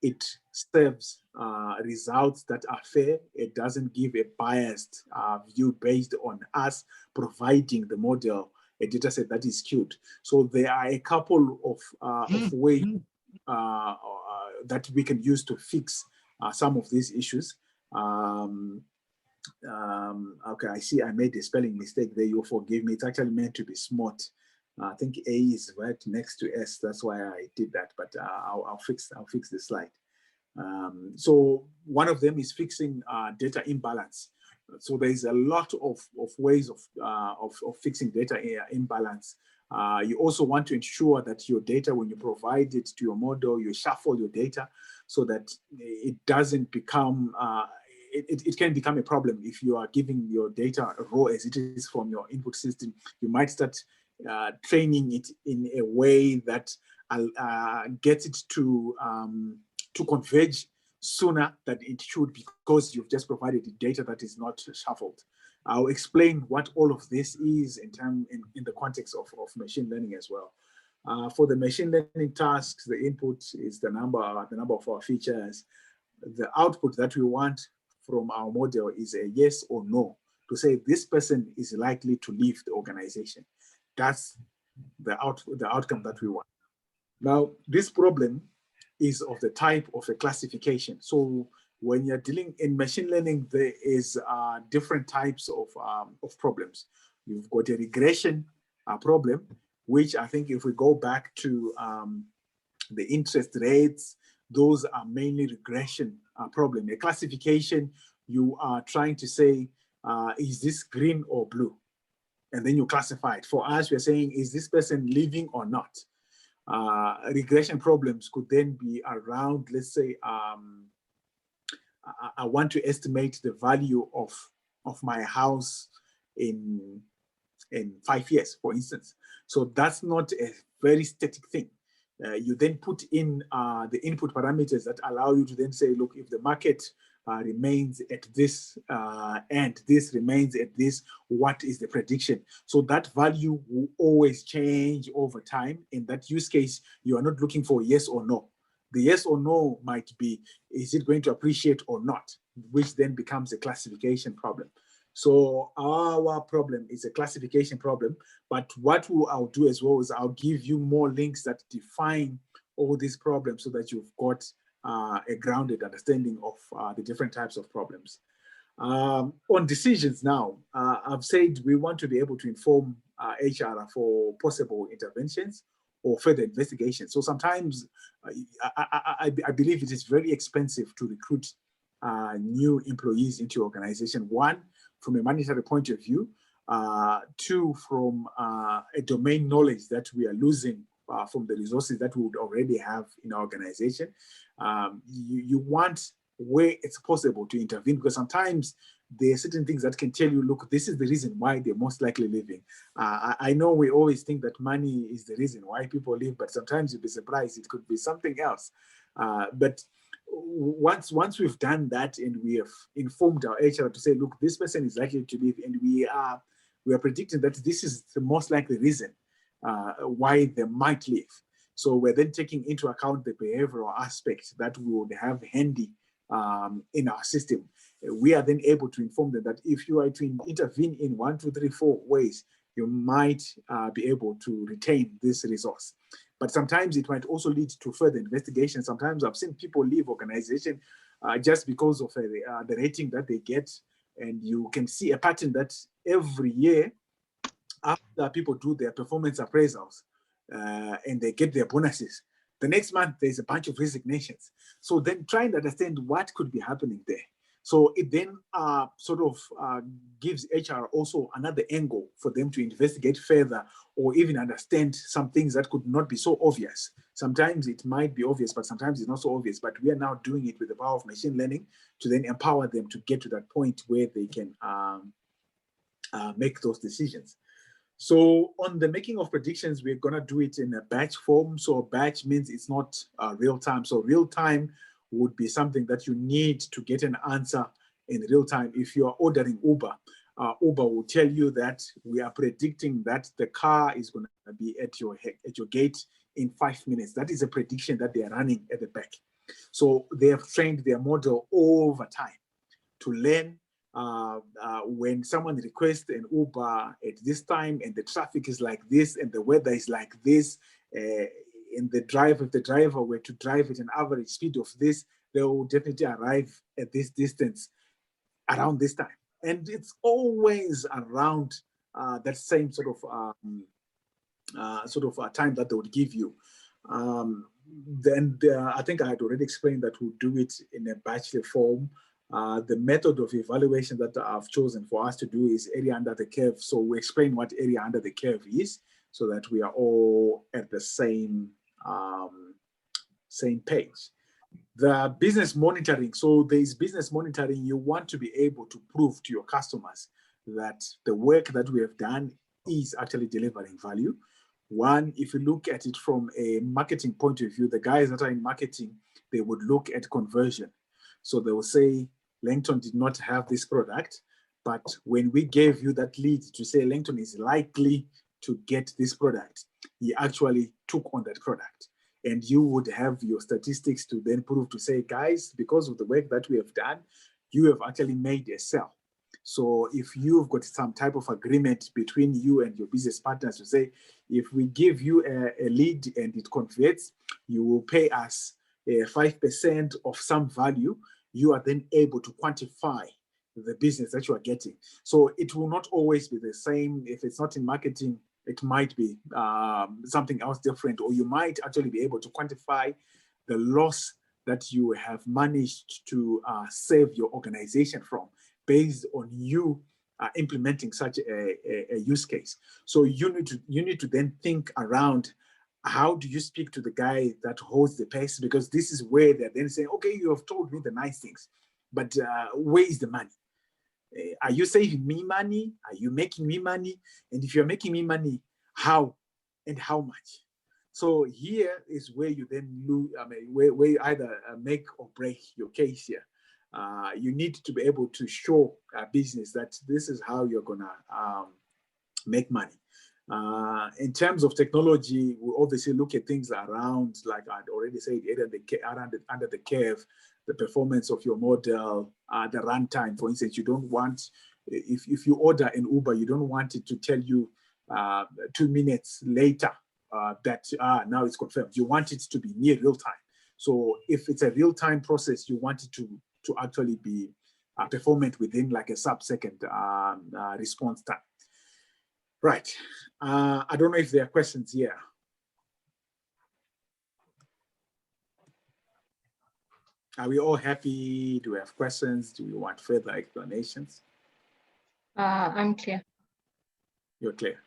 Speaker 2: it serves results that are fair. It doesn't give a biased view based on us providing the model a data set that is skewed. So there are a couple of ways that we can use to fix some of these issues. Okay, I see I made a spelling mistake there. You forgive me. It's actually meant to be smart. I think A is right next to S. That's why I did that. But I'll fix the slide. So one of them is fixing data imbalance. So there's a lot of ways of fixing data imbalance. You also want to ensure that your data, when you provide it to your model, you shuffle your data so that it doesn't become, it can become a problem if you are giving your data raw as it is from your input system. You might start training it in a way that gets it to converge sooner than it should, because you've just provided the data that is not shuffled. I'll explain what all of this is in the context of machine learning as well. For the machine learning tasks, the input is the number of our features. The output that we want from our model is a yes or no, to say this person is likely to leave the organization. That's the outcome that we want. Now, this problem is of the type of a classification. So when you're dealing in machine learning, there is different types of problems. You've got a regression problem, which I think if we go back to the interest rates, those are mainly regression problem. A classification, you are trying to say, is this green or blue? And then you classify it. For us, we're saying, is this person living or not? Regression problems could then be around, let's say, I want to estimate the value of my house in 5 years, for instance. So that's not a very static thing. You then put in the input parameters that allow you to then say, look, if the market remains at this and this remains at this, what is the prediction? So that value will always change over time. In that use case, you are not looking for yes or no. The yes or no might be, is it going to appreciate or not, which then becomes a classification problem. So our problem is a classification problem, but what I'll do as well is I'll give you more links that define all these problems so that you've got a grounded understanding of the different types of problems. On decisions now, I've said we want to be able to inform HR for possible interventions or further investigation. So sometimes I believe it is very expensive to recruit new employees into your organization. One, from a monetary point of view. Two, from a domain knowledge that we are losing from the resources that we would already have in our organization. You want, where it's possible, to intervene, because sometimes there are certain things that can tell you, look, this is the reason why they're most likely leaving. I know we always think that money is the reason why people leave, but sometimes you'll be surprised. It could be something else. But once we've done that and we have informed our HR to say, look, this person is likely to leave, and we are predicting that this is the most likely reason why they might leave. So we're then taking into account the behavioral aspects that we would have handy in our system. We are then able to inform them that if you are to intervene in 1, 2, 3, 4 ways, you might be able to retain this resource. But sometimes it might also lead to further investigation. Sometimes I've seen people leave organization just because of the rating that they get. And you can see a pattern that every year, after people do their performance appraisals and they get their bonuses, the next month there's a bunch of resignations. So then trying to understand what could be happening there. So it then sort of gives HR also another angle for them to investigate further, or even understand some things that could not be so obvious. Sometimes it might be obvious, but sometimes it's not so obvious. But we are now doing it with the power of machine learning to then empower them to get to that point where they can make those decisions. So on the making of predictions, we're going to do it in a batch form. So batch means it's not real time. So real time would be something that you need to get an answer in real time. If you are ordering Uber, Uber will tell you that we are predicting that the car is going to be at your gate in 5 minutes. That is a prediction that they are running at the back. So they have trained their model over time to learn when someone requests an Uber at this time and the traffic is like this and the weather is like this, and if the driver were to drive at an average speed of this, they will definitely arrive at this distance around this time. And it's always around that same sort of time that they would give you. Then I think I had already explained that we'll do it in a bachelor form. The method of evaluation that I've chosen for us to do is area under the curve. So we explain what area under the curve is so that we are all at the same page. The business monitoring. So there is business monitoring. You want to be able to prove to your customers that the work that we have done is actually delivering value. One, if you look at it from a marketing point of view, the guys that are in marketing, they would look at conversion. So they will say, Langton did not have this product, but when we gave you that lead to say Langton is likely to get this product, he actually took on that product. And you would have your statistics to then prove to say, guys, because of the work that we have done, you have actually made a sale. So if you've got some type of agreement between you and your business partners to say, if we give you a lead and it converts, you will pay us 5% of some value, you are then able to quantify the business that you are getting. So it will not always be the same. If it's not in marketing, it might be something else different, or you might actually be able to quantify the loss that you have managed to save your organization from based on you implementing such a use case. So you need to then think around, how do you speak to the guy that holds the pace? Because this is where they're then saying, okay, you have told me the nice things, but where is the money? Are you saving me money? Are you making me money? And if you're making me money, how and how much? So here is where you then lose, where you either make or break your case here. You need to be able to show a business that this is how you're gonna make money. In terms of technology, we obviously look at things around, like I'd already said, under the curve, the performance of your model, the runtime. For instance, you don't want, if you order an Uber, you don't want it to tell you 2 minutes later that now it's confirmed. You want it to be near real time. So if it's a real time process, you want it to actually be performant within like a sub-second response time. Right. I don't know if there are questions here. Are we all happy? Do we have questions? Do we want further explanations?
Speaker 1: I'm clear.
Speaker 2: You're clear.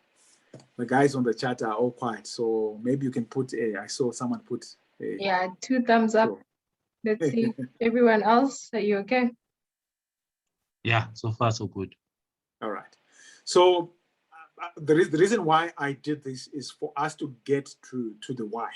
Speaker 2: The guys on the chat are all quiet, so maybe you can put a, I saw someone put a.
Speaker 1: Yeah, 2 thumbs up.
Speaker 2: So.
Speaker 1: Let's see. Everyone else, are you okay?
Speaker 3: Yeah, so far so good.
Speaker 2: All right. So the reason why I did this is for us to get to the why.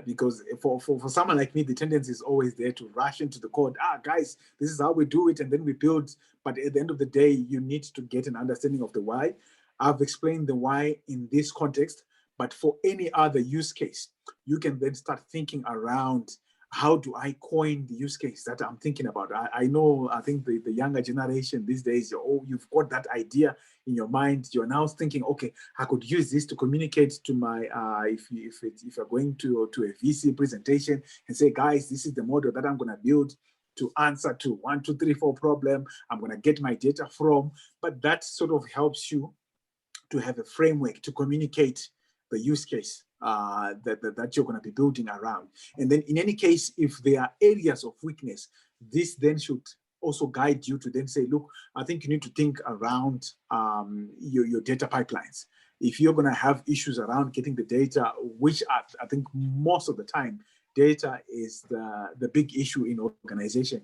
Speaker 2: Because for someone like me, the tendency is always there to rush into the code. Guys, this is how we do it, and then we build. But at the end of the day, you need to get an understanding of the why. I've explained the why in this context, but for any other use case, you can then start thinking around, how do I coin the use case that I'm thinking about? I know, I think the younger generation these days, you've got that idea in your mind. You're now thinking, okay, I could use this to communicate to my, if you're going to a VC presentation and say, guys, this is the model that I'm going to build to answer to 1, 2, 3, 4 problem. I'm going to get my data from, but that sort of helps you to have a framework to communicate the use case that you're going to be building around. And then in any case, if there are areas of weakness, this then should also guide you to then say, look, I think you need to think around your data pipelines. If you're going to have issues around getting the data, which I think most of the time, data is the big issue in organization.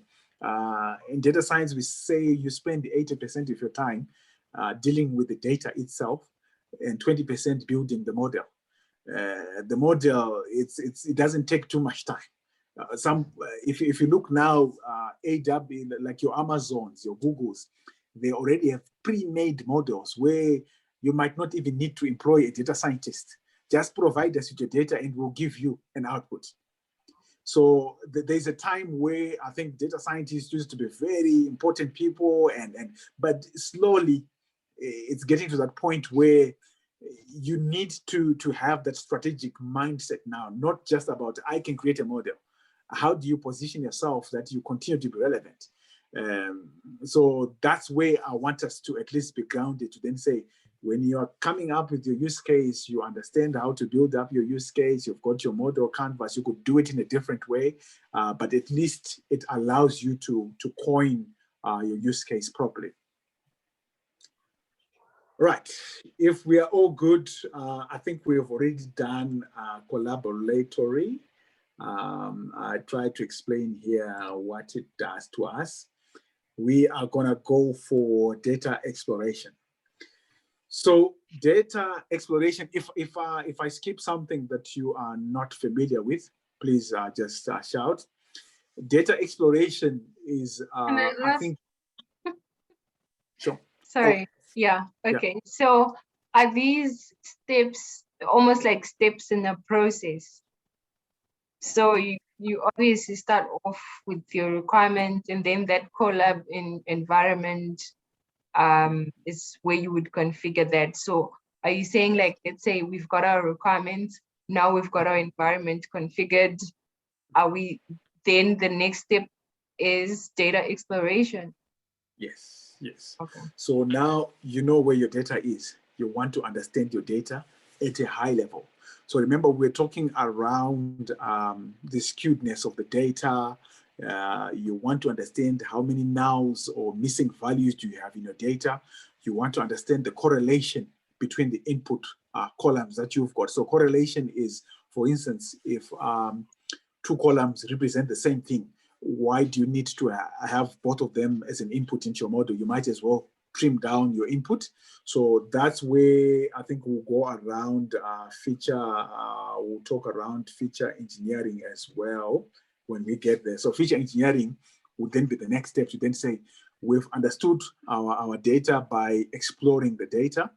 Speaker 2: In data science, we say you spend 80% of your time dealing with the data itself and 20% building the model. The model, it doesn't take too much time. If you look now, AWS, like your Amazons, your Googles, they already have pre-made models where you might not even need to employ a data scientist. Just provide us with your data and we'll give you an output. So there's a time where I think data scientists used to be very important people, but slowly it's getting to that point where you need to have that strategic mindset now, not just about I can create a model. How do you position yourself that you continue to be relevant? So that's where I want us to at least be grounded to then say, when you are coming up with your use case, you understand how to build up your use case, you've got your model canvas, you could do it in a different way, but at least it allows you to coin your use case properly. Right, if we are all good, I think we have already done collaboratory. I tried to explain here what it does to us. We are gonna go for data exploration. So data exploration, if I skip something that you are not familiar with, please just shout. Data exploration is, I think, sure.
Speaker 1: Sorry,
Speaker 2: Oh.
Speaker 1: Yeah, okay.
Speaker 2: Yeah.
Speaker 1: So are these steps almost like steps in the process? So you obviously start off with your requirement, and then that collab environment is where you would configure that. So are you saying, like, let's say we've got our requirements, now we've got our environment configured, then the next step is data exploration?
Speaker 2: Yes. Yes.
Speaker 1: Okay.
Speaker 2: So now you know where your data is. You want to understand your data at a high level. So remember, we're talking around the skewedness of the data. You want to understand how many nulls or missing values do you have in your data. You want to understand the correlation between the input columns that you've got. So correlation is, for instance, if 2 columns represent the same thing, why do you need to have both of them as an input into your model? You might as well trim down your input. So that's where I think we'll go around we'll talk around feature engineering as well when we get there. So feature engineering would then be the next step to then say, we've understood our data by exploring the data.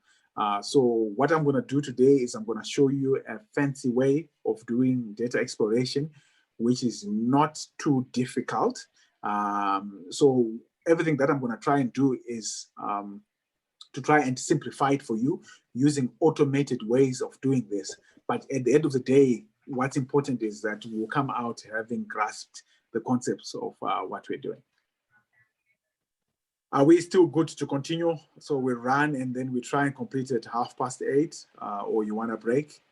Speaker 2: So what I'm going to do today is I'm going to show you a fancy way of doing data exploration, which is not too difficult. So everything that I'm going to try and do is to try and simplify it for you using automated ways of doing this. But at the end of the day, what's important is that we'll come out having grasped the concepts of what we're doing. Are we still good to continue? So we run and then we try and complete at 8:30, or you want a break?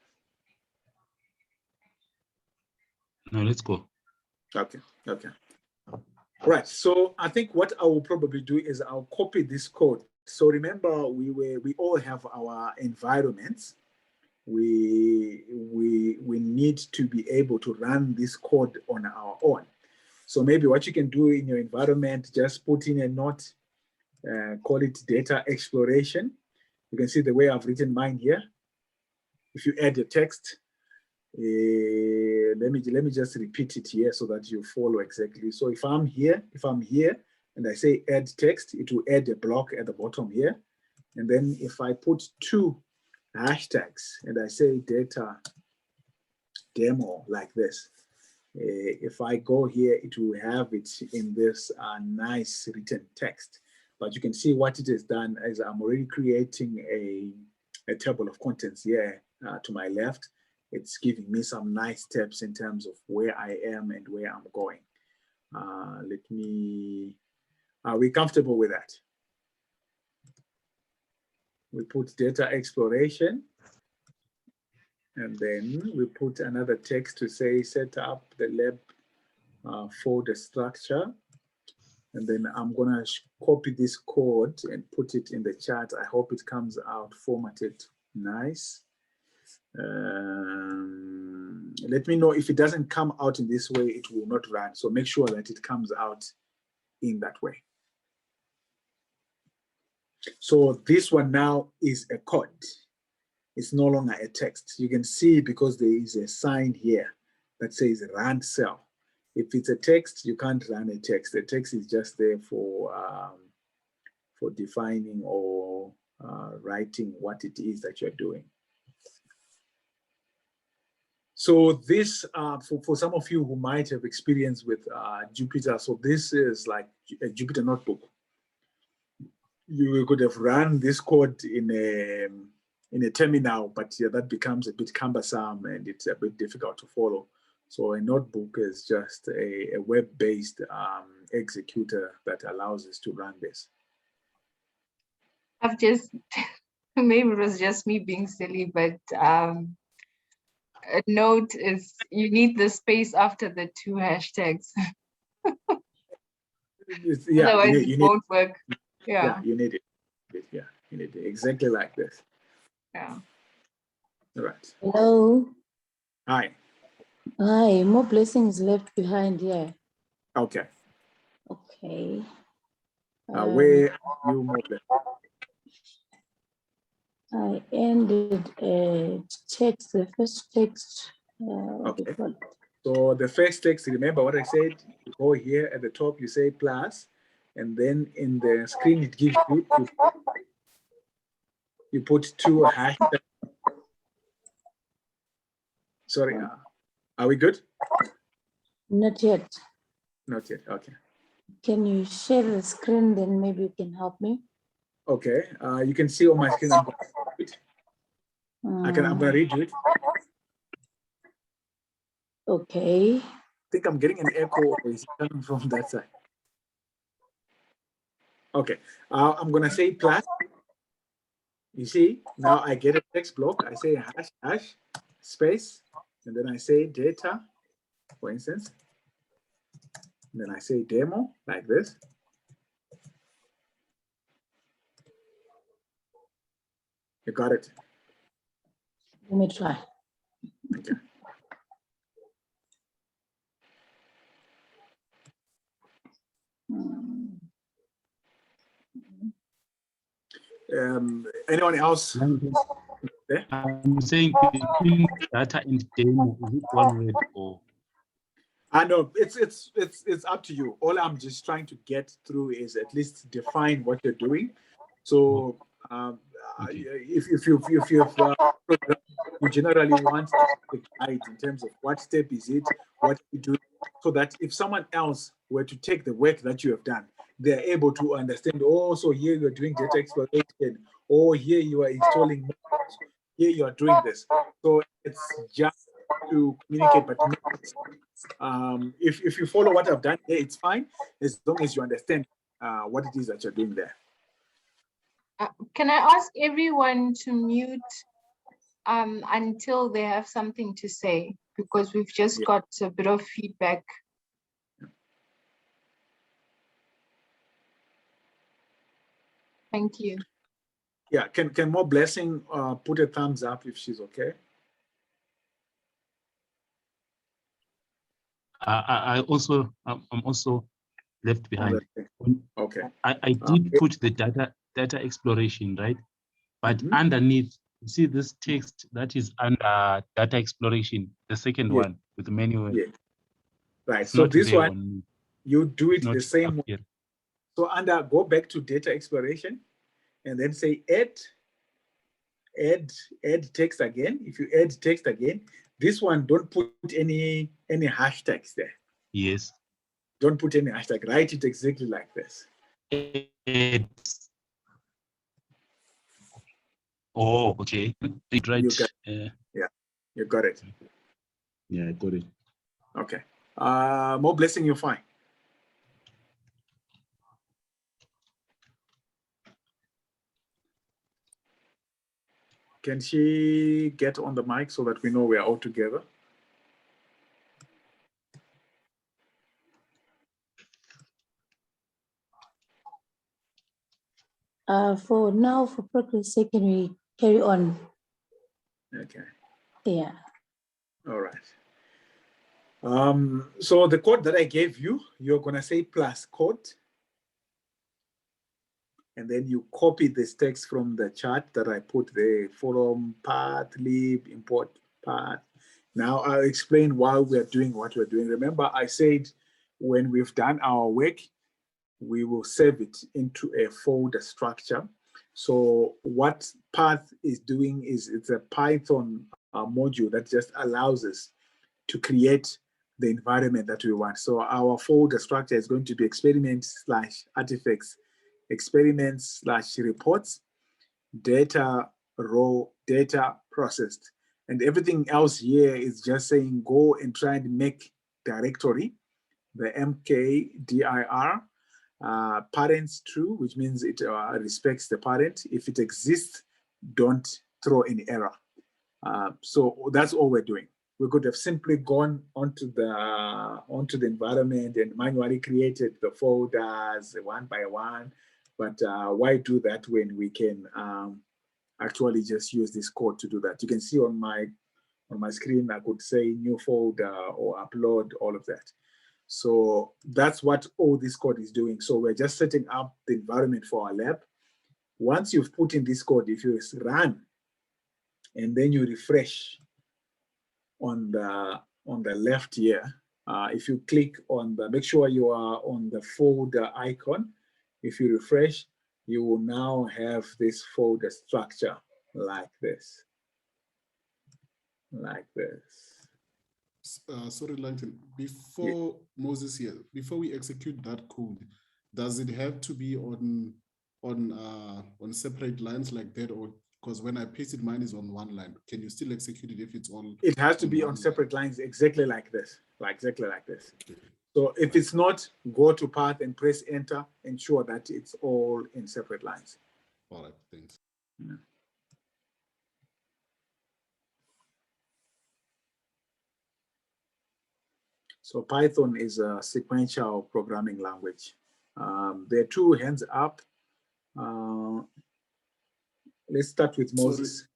Speaker 3: No, let's go.
Speaker 2: Okay, okay. Right, so I think what I will probably do is I'll copy this code. So remember, we all have our environments. We need to be able to run this code on our own. So maybe what you can do in your environment, just put in a note, call it data exploration. You can see the way I've written mine here. If you add a text, let me just repeat it here so that you follow exactly. So if I'm here and I say add text, it will add a block at the bottom here. And then if I put 2 hashtags and I say data demo like this, if I go here, it will have it in this nice written text. But you can see what it has done is I'm already creating a table of contents here to my left. It's giving me some nice steps in terms of where I am and where I'm going. Are we comfortable with that? We put data exploration, and then we put another text to say set up the lab folder structure. And then I'm gonna copy this code and put it in the chat. I hope it comes out formatted nice. Let me know if it doesn't come out in this way, it will not run. So make sure that it comes out in that way. So this one now is a code. It's no longer a text. You can see because there is a sign here that says run cell. If it's a text, you can't run a text. The text is just there for defining or writing what it is that you're doing. So this, for some of you who might have experience with Jupyter, so this is like a Jupyter notebook. You could have run this code in a terminal, but yeah, that becomes a bit cumbersome and it's a bit difficult to follow. So a notebook is just a web-based executor that allows us to run this.
Speaker 1: I've just, maybe it was just me being silly, but a note is you need the space after the 2 hashtags.
Speaker 2: Yeah,
Speaker 1: otherwise it won't work.
Speaker 2: Yeah, you need it. Yeah, you need it exactly like this.
Speaker 1: Yeah.
Speaker 2: All right.
Speaker 8: Hello.
Speaker 2: Hi.
Speaker 8: Hi, more blessings left behind here.
Speaker 2: Okay.
Speaker 8: Okay.
Speaker 2: Where are you more blessed?
Speaker 8: I ended text, the first text.
Speaker 2: Okay. So the first text, remember what I said? You go here at the top, you say plus, and then in the screen it gives you put 2 hashtags. Sorry, are we good?
Speaker 8: Not yet.
Speaker 2: Not yet. Okay.
Speaker 8: Can you share the screen? Then maybe you can help me.
Speaker 2: Okay. You can see on my screen. I'm going to read it.
Speaker 8: Okay.
Speaker 2: I think I'm getting an echo, or is it coming from that side? Okay. I'm going to say plus. You see, now I get a text block. I say hash space, and then I say data, for instance. And then I say demo like this. You got it.
Speaker 8: Let me try.
Speaker 2: Okay. Anyone else?
Speaker 3: I'm saying between data and demo, is it one word or?
Speaker 2: I know it's up to you. All I'm just trying to get through is at least define what you're doing. So if you generally want to guide in terms of what step is it, what you do, so that if someone else were to take the work that you have done, they're able to understand. Oh, so here you're doing data exploration. Oh, here you are installing models. Here you are doing this. So it's just to communicate, but if you follow what I've done here, it's fine as long as you understand what it is that you're doing there.
Speaker 1: Can I ask everyone to mute until they have something to say, because we've just got a bit of feedback. Thank you.
Speaker 2: Yeah, can More Blessing put a thumbs up if she's okay?
Speaker 3: I'm also left behind.
Speaker 2: Okay.
Speaker 3: I did put the data exploration, right? But underneath, you see this text that is under data exploration, the second one with the menu.
Speaker 2: Yeah. Right.
Speaker 3: It's
Speaker 2: So this one,
Speaker 3: on,
Speaker 2: you do it the same way.
Speaker 3: Here.
Speaker 2: So go back to data exploration and then say add text again. If you add text again, this one, don't put any hashtags there.
Speaker 3: Yes.
Speaker 2: Don't put any hashtag. Write it exactly like this.
Speaker 3: Add. Oh, okay. Right.
Speaker 2: Yeah, you got it.
Speaker 3: Yeah, I got it.
Speaker 2: Okay. More Blessing, you're fine. Can she get on the mic so that we know we are all together?
Speaker 8: For now, for progress, can we carry on?
Speaker 2: Okay.
Speaker 8: Yeah.
Speaker 2: All right. So the code that I gave you, you're gonna say plus code, and then you copy this text from the chart that I put there, forum, path, lib, import path. Now I'll explain why we're doing what we're doing. Remember, I said when we've done our work, we will save it into a folder structure. So what path is doing is it's a Python module that just allows us to create the environment that we want. So our folder structure is going to be experiments/artifacts, experiments/reports, data raw, data processed. And everything else here is just saying go and try and make directory, the mkdir, parents true, which means it respects the parent. If it exists, don't throw any error. So that's all we're doing. We could have simply gone onto the environment and manually created the folders one by one, but why do that when we can actually just use this code to do that? You can see on my screen, I could say new folder or upload, all of that. So that's what all this code is doing. So we're just setting up the environment for our lab. Once you've put in this code, if you run and then you refresh on the left here, if you click on make sure you are on the folder icon. If you refresh, you will now have this folder structure like this.
Speaker 5: Sorry, Langton, before Moses here, before we execute that code, does it have to be on separate lines like that, or because when I pasted mine is on one line, can you still execute it if it's on?
Speaker 2: It has to be on separate lines, exactly like this, exactly like this. Okay. So if it's not, go to path and press enter, ensure that it's all in separate lines.
Speaker 5: All right, thanks.
Speaker 2: Yeah. So Python is a sequential programming language. There are two hands up. Let's start with Moses.
Speaker 5: Sorry.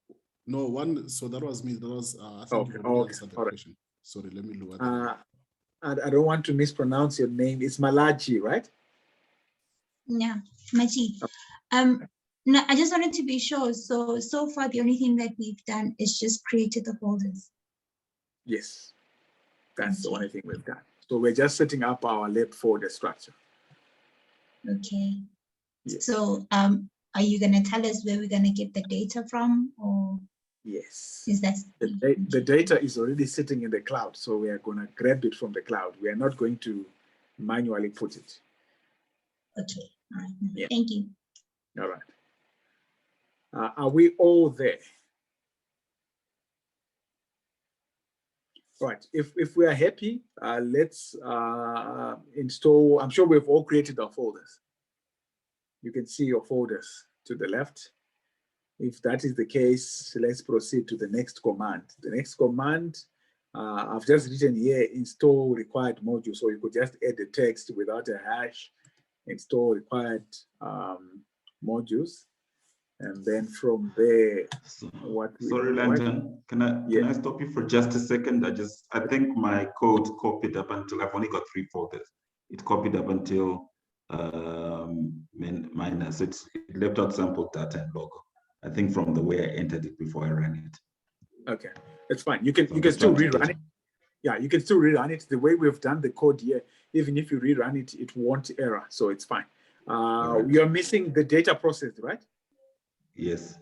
Speaker 5: No, one. So that was me. That was I think
Speaker 2: okay.
Speaker 5: you already answered the question. Sorry, let me look at
Speaker 2: I don't want to mispronounce your name. It's Malachi, right?
Speaker 9: Yeah, Maji. No, I just wanted to be sure. So far, the only thing that we've done is just created the folders.
Speaker 2: Yes, that's the only thing we've done. So we're just setting up our lab folder structure.
Speaker 9: Okay.
Speaker 2: Yes.
Speaker 9: So are you going to tell us where we're going to get the data from, or?
Speaker 2: Yes.
Speaker 9: Is that
Speaker 2: the data is already sitting in the cloud, so we are going to grab it from the cloud. We are not going to manually put it.
Speaker 9: Okay. All right.
Speaker 2: Yeah.
Speaker 9: Thank you.
Speaker 2: All right. Are we all there? Right. If we are happy, let's install. I'm sure we've all created our folders. You can see your folders to the left. If that is the case, let's proceed to the next command. The next command, I've just written here, install required module. So you could just add the text without a hash, install required modules. And then from there,
Speaker 7: sorry, Langton, can I stop you for just a second? I think my code copied up until I've only got 3 folders. It copied up until minus. It left out sample data and logo. I think from the way I entered it before I ran it.
Speaker 2: Okay, it's fine. You can still rerun it. Yeah, you can still rerun it the way we've done the code here. Even if you rerun it, it won't error, so it's fine. Right. You're missing the data process, right?
Speaker 7: Yes.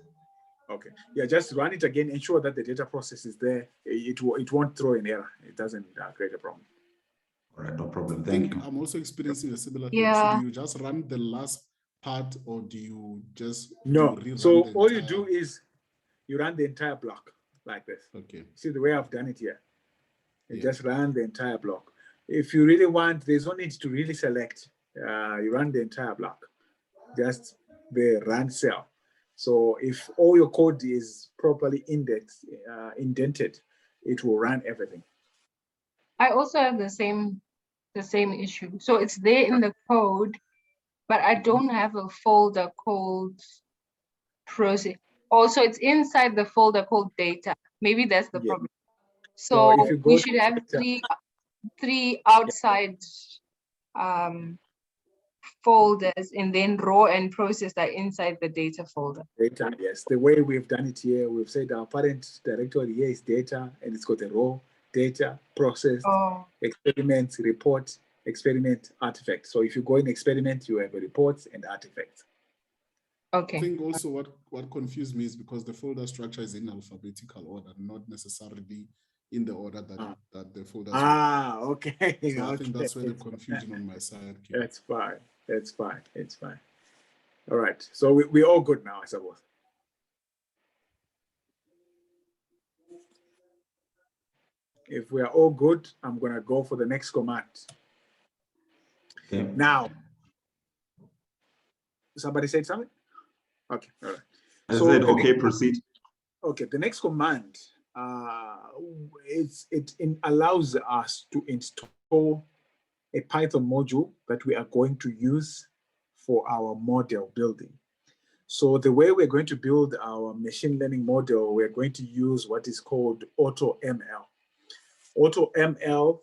Speaker 2: Okay. Yeah, just run it again. Ensure that the data process is there. It won't throw an error. It doesn't create a problem.
Speaker 7: All right, no problem. Thank you.
Speaker 5: I'm also experiencing a similar thing.
Speaker 1: Yeah.
Speaker 5: So do you just run the last part, or do you just
Speaker 2: so all you do is you run the entire block like this.
Speaker 5: Okay.
Speaker 2: See the way I've done it here. You just run the entire block. If you really want, there's no need to really select. You run the entire block. Just the run cell. So if all your code is properly indented, it will run everything.
Speaker 1: I also have the same issue. So it's there in the code, but I don't have a folder called process. Also, it's inside the folder called data. Maybe that's the problem. So
Speaker 2: if you go
Speaker 1: we should have three outside folders, and then raw and process are inside the data folder.
Speaker 2: Data, yes. The way we've done it here, we've said our parent directory here is data, and it's got a raw, data, processed, experiment, report, experiment, artifact. So if you go in experiment, you have a report and artifacts.
Speaker 1: Okay.
Speaker 5: I think also what confused me is because the folder structure is in alphabetical order, not necessarily in the order that the folders
Speaker 2: were. Okay.
Speaker 5: So I think that's where the confusion on my side came.
Speaker 2: That's fine. It's fine. It's fine. All right. So we're all good now, I suppose. If we are all good, I'm going to go for the next command.
Speaker 7: Okay.
Speaker 2: Now, somebody said something? Okay. All right.
Speaker 7: I said, okay, proceed.
Speaker 2: Okay. The next command, it allows us to install a Python module that we are going to use for our model building. So the way we're going to build our machine learning model, we're going to use what is called AutoML. AutoML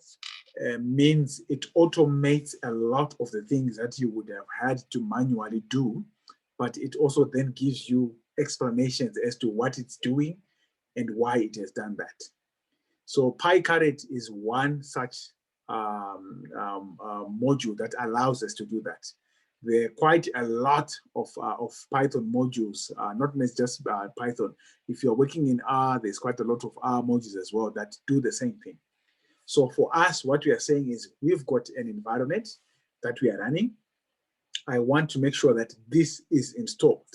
Speaker 2: means it automates a lot of the things that you would have had to manually do, but it also then gives you explanations as to what it's doing and why it has done that. So PyCaret is one such module that allows us to do that. There are quite a lot of Python modules, not just Python. If you're working in R, there's quite a lot of R modules as well that do the same thing. So for us, what we are saying is we've got an environment that we are running. I want to make sure that this is installed.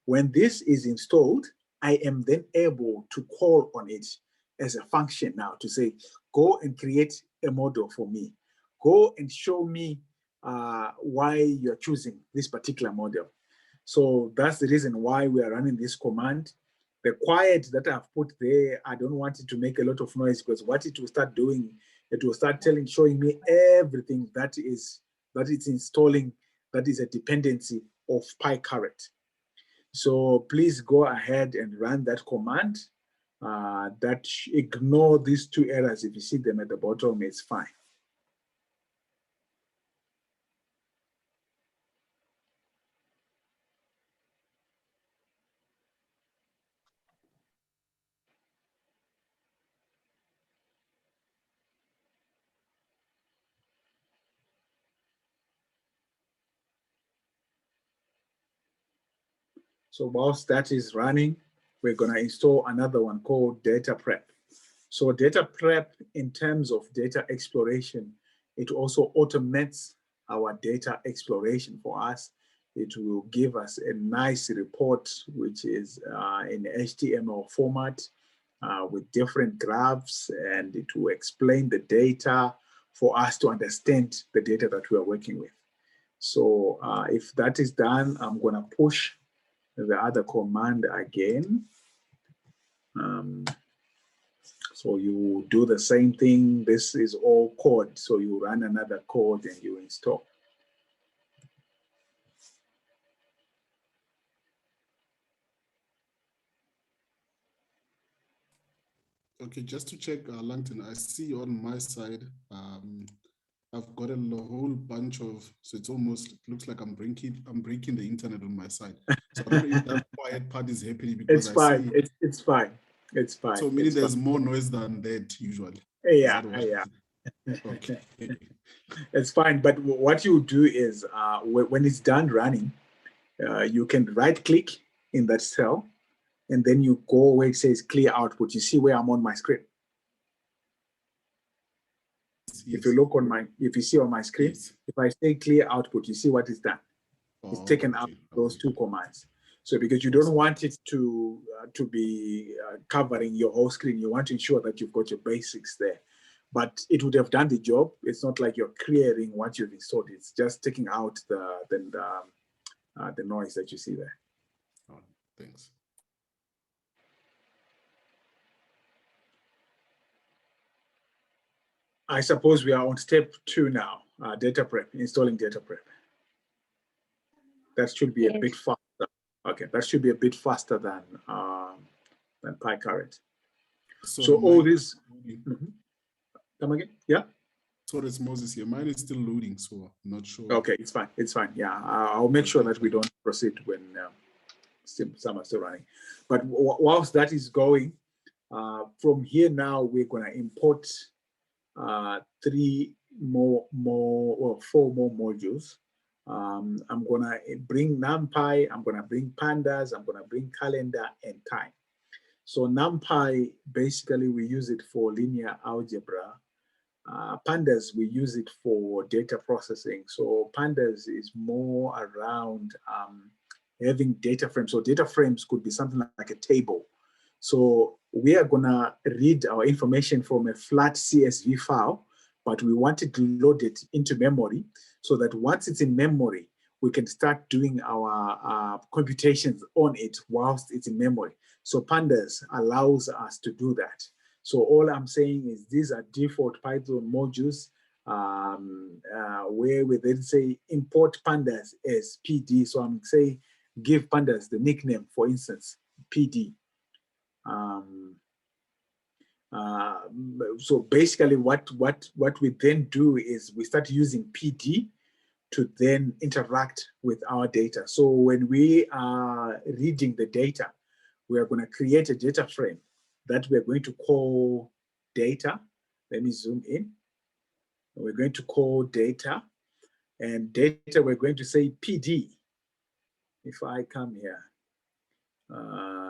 Speaker 2: When this is installed, I am then able to call on it as a function now to say, go and create a model for me. Go and show me why you're choosing this particular model. So that's the reason why we are running this command. The quiet that I've put there, I don't want it to make a lot of noise, because what it will start doing, it will start showing me everything that it's installing, that is a dependency of PyCaret. So please go ahead and run that command. That ignore these 2 errors. If you see them at the bottom, it's fine. So whilst that is running, we're going to install another one called Data Prep. So Data Prep, in terms of data exploration, it also automates our data exploration for us. It will give us a nice report, which is in HTML format with different graphs, and it will explain the data for us to understand the data that we are working with. So if that is done, I'm going to push the other command again. So you do the same thing. This is all code. So you run another code and you install.
Speaker 5: Okay, just to check, Langton, I see on my side, I've got a whole bunch of, so it's almost looks like I'm breaking the internet on my side. So I don't know if that quiet part is happening because
Speaker 2: it's fine. It's fine. It's fine.
Speaker 5: So meaning there's more noise than that usually.
Speaker 2: Yeah, yeah.
Speaker 5: Okay.
Speaker 2: It's fine. But what you do is when it's done running, you can right click in that cell, and then you go where it says clear output. You see where I'm on my screen. Yes. If you look on my, if you see on my screen, yes. If I say clear output, you see what is done. It's taken out those two commands. So because you don't want it to be covering your whole screen, you want to ensure that you've got your basics there. But it would have done the job. It's not like you're clearing what you've installed. It's just taking out the noise that you see there.
Speaker 5: Oh, thanks.
Speaker 2: I suppose we are on step 2 now, data prep, installing data prep. That should be a bit faster. Okay, that should be a bit faster than PyCurrent. So all this, come again? Yeah?
Speaker 5: Sorry, it's Moses here. Mine is still loading, so I'm not sure.
Speaker 2: Okay, it's fine. It's fine. Yeah, I'll make sure that we don't proceed when some are still running. But whilst that is going, from here now, we're going to import 4 more modules. I'm going to bring NumPy, I'm going to bring pandas, I'm going to bring calendar and time. So NumPy, basically we use it for linear algebra. Pandas, we use it for data processing. So pandas is more around having data frames. So data frames could be something like a table. So we are gonna read our information from a flat CSV file, but we wanted to load it into memory so that once it's in memory, we can start doing our computations on it whilst it's in memory. So pandas allows us to do that. So all I'm saying is these are default Python modules where we then say import pandas as PD. So I'm saying give pandas the nickname, for instance, PD. So basically what we then do is we start using PD to then interact with our data. So when we are reading the data, we are going to create a data frame that we're going to call data. Let me zoom in. We're going to call data, and data we're going to say PD. If I come here,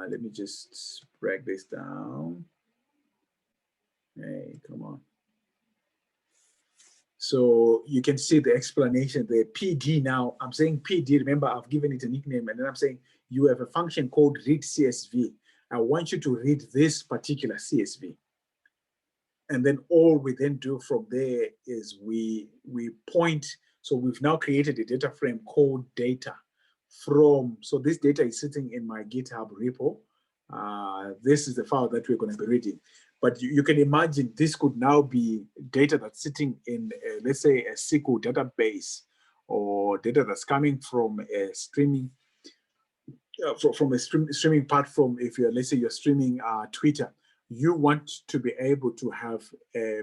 Speaker 2: let me just break this down. Hey, come on. So you can see the explanation there. PD now, I'm saying PD, remember I've given it a nickname, and then I'm saying you have a function called read CSV. I want you to read this particular CSV. And then all we then do from there is we point, so we've now created a data frame called data from, so this data is sitting in my GitHub repo. This is the file that we're going to be reading. But you can imagine this could now be data that's sitting in, let's say, a SQL database, or data that's coming from a streaming streaming platform. If you're, let's say, you're streaming Twitter, you want to be able to have a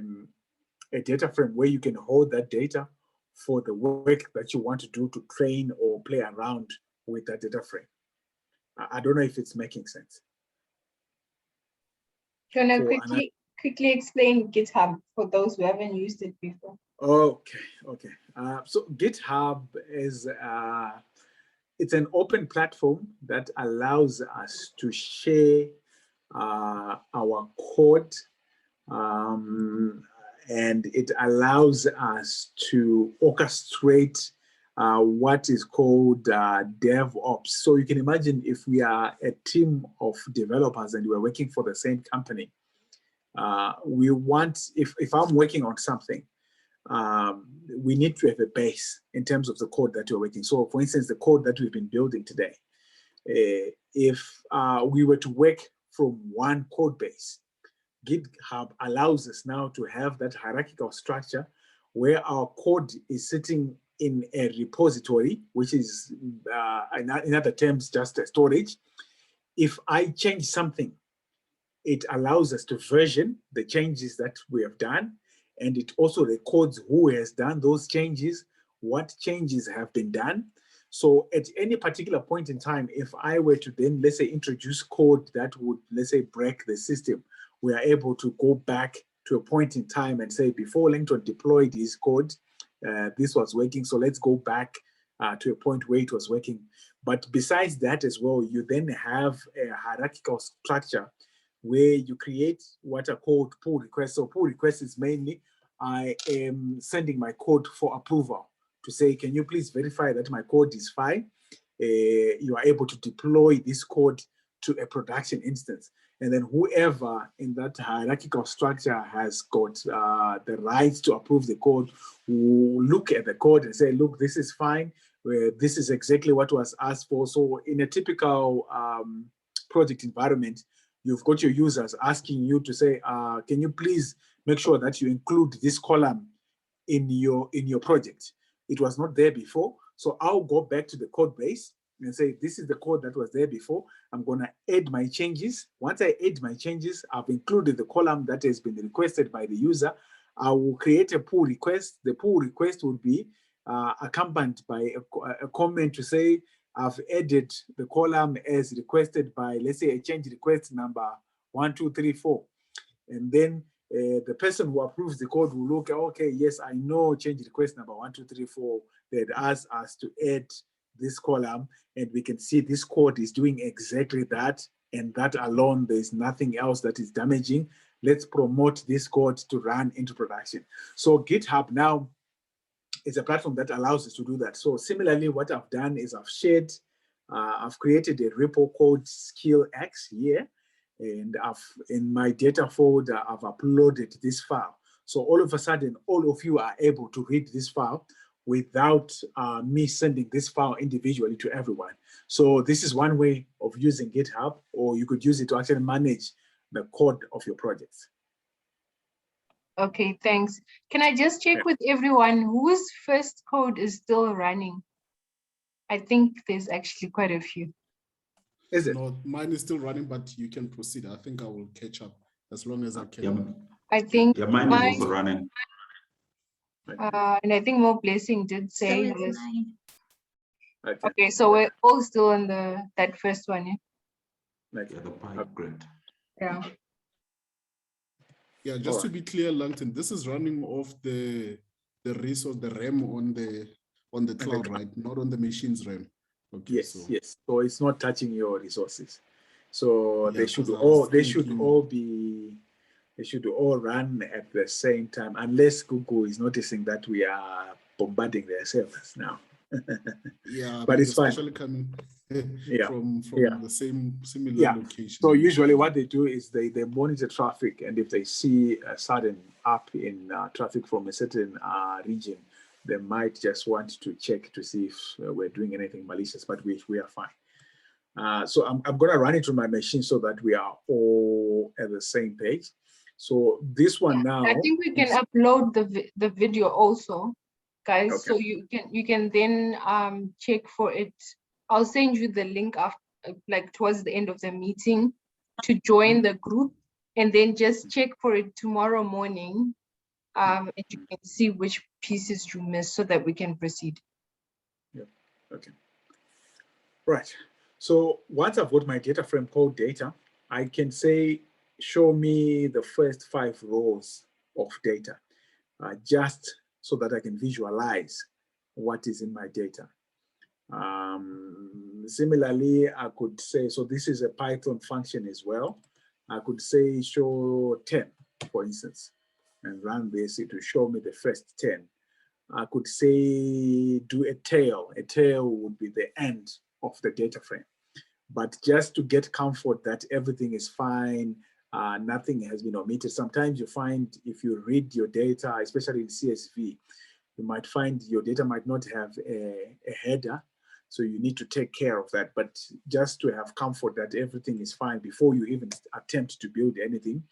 Speaker 2: data frame where you can hold that data for the work that you want to do to train or play around with that data frame. I don't know if it's making sense.
Speaker 1: Can I quickly explain GitHub for those who haven't used it before?
Speaker 2: Okay. So GitHub is it's an open platform that allows us to share our code, and it allows us to orchestrate what is called DevOps. So you can imagine if we are a team of developers and we're working for the same company, we want, if I'm working on something, we need to have a base in terms of the code that you're working. So for instance, the code that we've been building today, if we were to work from one code base, GitHub allows us now to have that hierarchical structure where our code is sitting in a repository, which is, in other terms, just a storage. If I change something, it allows us to version the changes that we have done, and it also records who has done those changes, what changes have been done. So at any particular point in time, if I were to then, let's say, introduce code that would, let's say, break the system, we are able to go back to a point in time and say, before Langton deployed his code, this was working, so let's go back to a point where it was working. But besides that as well, you then have a hierarchical structure where you create what are called pull requests. So pull requests is mainly, I am sending my code for approval to say, can you please verify that my code is fine? You are able to deploy this code to a production instance. And then whoever in that hierarchical structure has got the right to approve the code will look at the code and say, look, this is fine. This is exactly what was asked for. So in a typical project environment, you've got your users asking you to say, can you please make sure that you include this column in your project? It was not there before. So I'll go back to the code base and say, this is the code that was there before. I'm gonna add my changes. Once I add my changes, I've included the column that has been requested by the user. I will create a pull request. The pull request will be accompanied by a comment to say, I've added the column as requested by, let's say, a change request number 1, 2, 3, 4. And then the person who approves the code will look, okay, yes, I know change request number 1, 2, 3, 4. They'd asked us to add this column, and we can see this code is doing exactly that, and that alone, there's nothing else that is damaging. Let's promote this code to run into production. So GitHub now is a platform that allows us to do that. So similarly, what I've done is I've created a repo called SkillX here, and in my data folder, I've uploaded this file. So all of a sudden, all of you are able to read this file without me sending this file individually to everyone. So this is one way of using GitHub, or you could use it to actually manage the code of your projects.
Speaker 1: Okay, thanks. Can I just check with everyone whose first code is still running? I think there's actually quite a few.
Speaker 2: Is it?
Speaker 5: No, mine is still running, but you can proceed. I think I will catch up as long as I can.
Speaker 1: I think
Speaker 7: mine is also running.
Speaker 1: And I think More Blessing did say
Speaker 9: So it's mine.
Speaker 1: Okay, so we're all still on that first one, yeah?
Speaker 7: Yeah, the pipe grid.
Speaker 1: Yeah.
Speaker 5: Yeah, just to be clear, Langton, this is running off the resource, the RAM on the cloud, right? Not on the machine's RAM. Okay,
Speaker 2: yes,
Speaker 5: so.
Speaker 2: yes. So it's not touching your resources. So
Speaker 5: Yeah,
Speaker 2: they should all run at the same time, unless Google is noticing that we are bombarding their servers now.
Speaker 5: Yeah,
Speaker 2: but it's
Speaker 5: especially
Speaker 2: fine.
Speaker 5: coming from the similar location.
Speaker 2: So usually what they do is they monitor traffic, and if they see a sudden up in traffic from a certain region, they might just want to check to see if we're doing anything malicious, but we are fine. So I'm going to run it to my machine so that we are all at the same page. So this one now,
Speaker 1: I think we can upload the video also, guys.
Speaker 2: Okay.
Speaker 1: So you can then check for it. I'll send you the link after, like towards the end of the meeting, to join the group, and then just check for it tomorrow morning. And you can see which pieces you missed so that we can proceed.
Speaker 2: Yeah. Okay. Right. So once I've got my data frame called data, I can say, show me the first 5 rows of data, just so that I can visualize what is in my data. Similarly, I could say, so this is a Python function as well. I could say show 10, for instance, and run this. It will show me the first 10. I could say do a tail. A tail would be the end of the data frame. But just to get comfort that everything is fine, nothing has been omitted. Sometimes you find if you read your data, especially in CSV, you might find your data might not have a header. So you need to take care of that. But just to have comfort that everything is fine before you even attempt to build anything,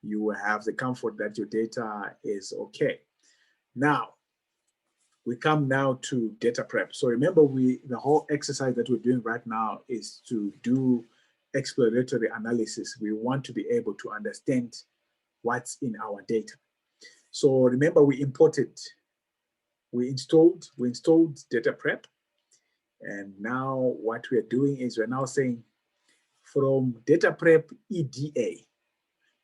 Speaker 2: you will have the comfort that your data is okay. Now, we come now to data prep. So remember, the whole exercise that we're doing right now is to do exploratory analysis. We want to be able to understand what's in our data. So remember, we installed data prep. And now what we're doing is we're now saying from data prep EDA.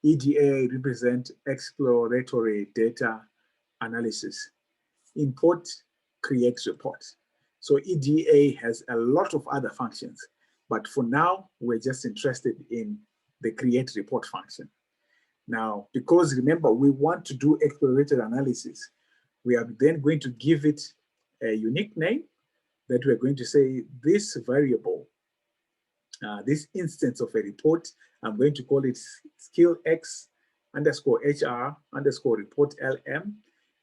Speaker 2: EDA represent exploratory data analysis. Import, create report. So EDA has a lot of other functions, but for now, we're just interested in the create report function. Now, because remember, we want to do exploratory analysis, we are then going to give it a unique name that we're going to say this variable, this instance of a report, I'm going to call it SkillX _HR _ report LM.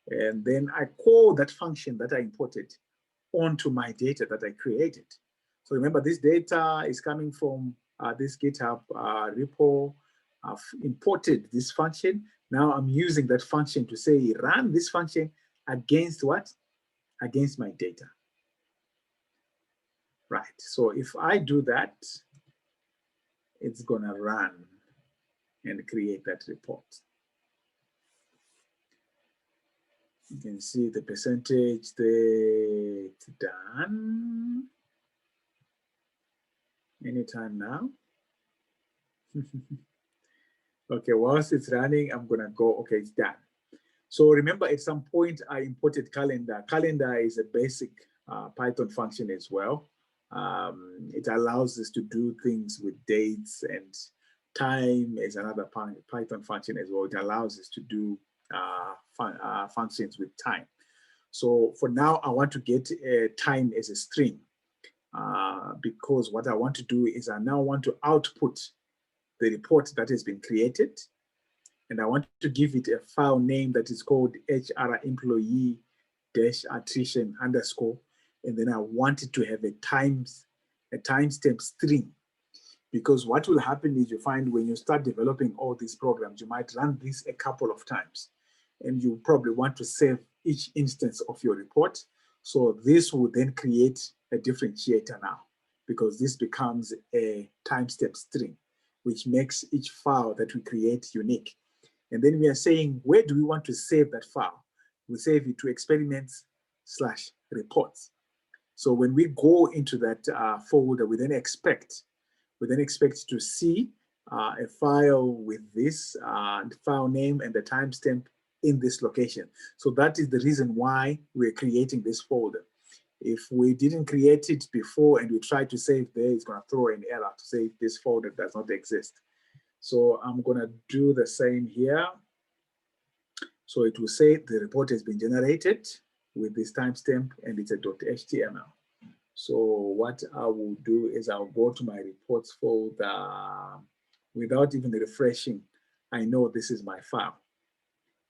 Speaker 2: And then I call that function that I imported onto my data that I created. So remember, this data is coming from this GitHub repo. I've imported this function. Now I'm using that function to say, run this function against what? Against my data. Right, so if I do that, it's gonna run and create that report. You can see the percentage there, it's done. Anytime now. Okay, whilst it's running, I'm gonna go, okay, it's done. So remember, at some point I imported calendar. Calendar is a basic Python function as well. It allows us to do things with dates, and time is another Python function as well. It allows us to do functions with time. So for now, I want to get time as a string because what I want to do is I now want to output the report that has been created, and I want to give it a file name that is called HR employee -attrition _, and then I want it to have a timestamp string. Because what will happen is you find when you start developing all these programs, you might run this a couple of times, and you probably want to save each instance of your report. So this will then create a differentiator now, because this becomes a timestamp string, which makes each file that we create unique. And then we are saying, where do we want to save that file? We save it to experiments/reports. So when we go into that folder, we then expect to see a file with this file name and the timestamp in this location. So that is the reason why we're creating this folder. If we didn't create it before and we try to save there, it's going to throw an error to say this folder does not exist. So I'm going to do the same here. So it will say the report has been generated with this timestamp and it's a .html. So what I will do is I'll go to my reports folder without even refreshing. I know this is my file.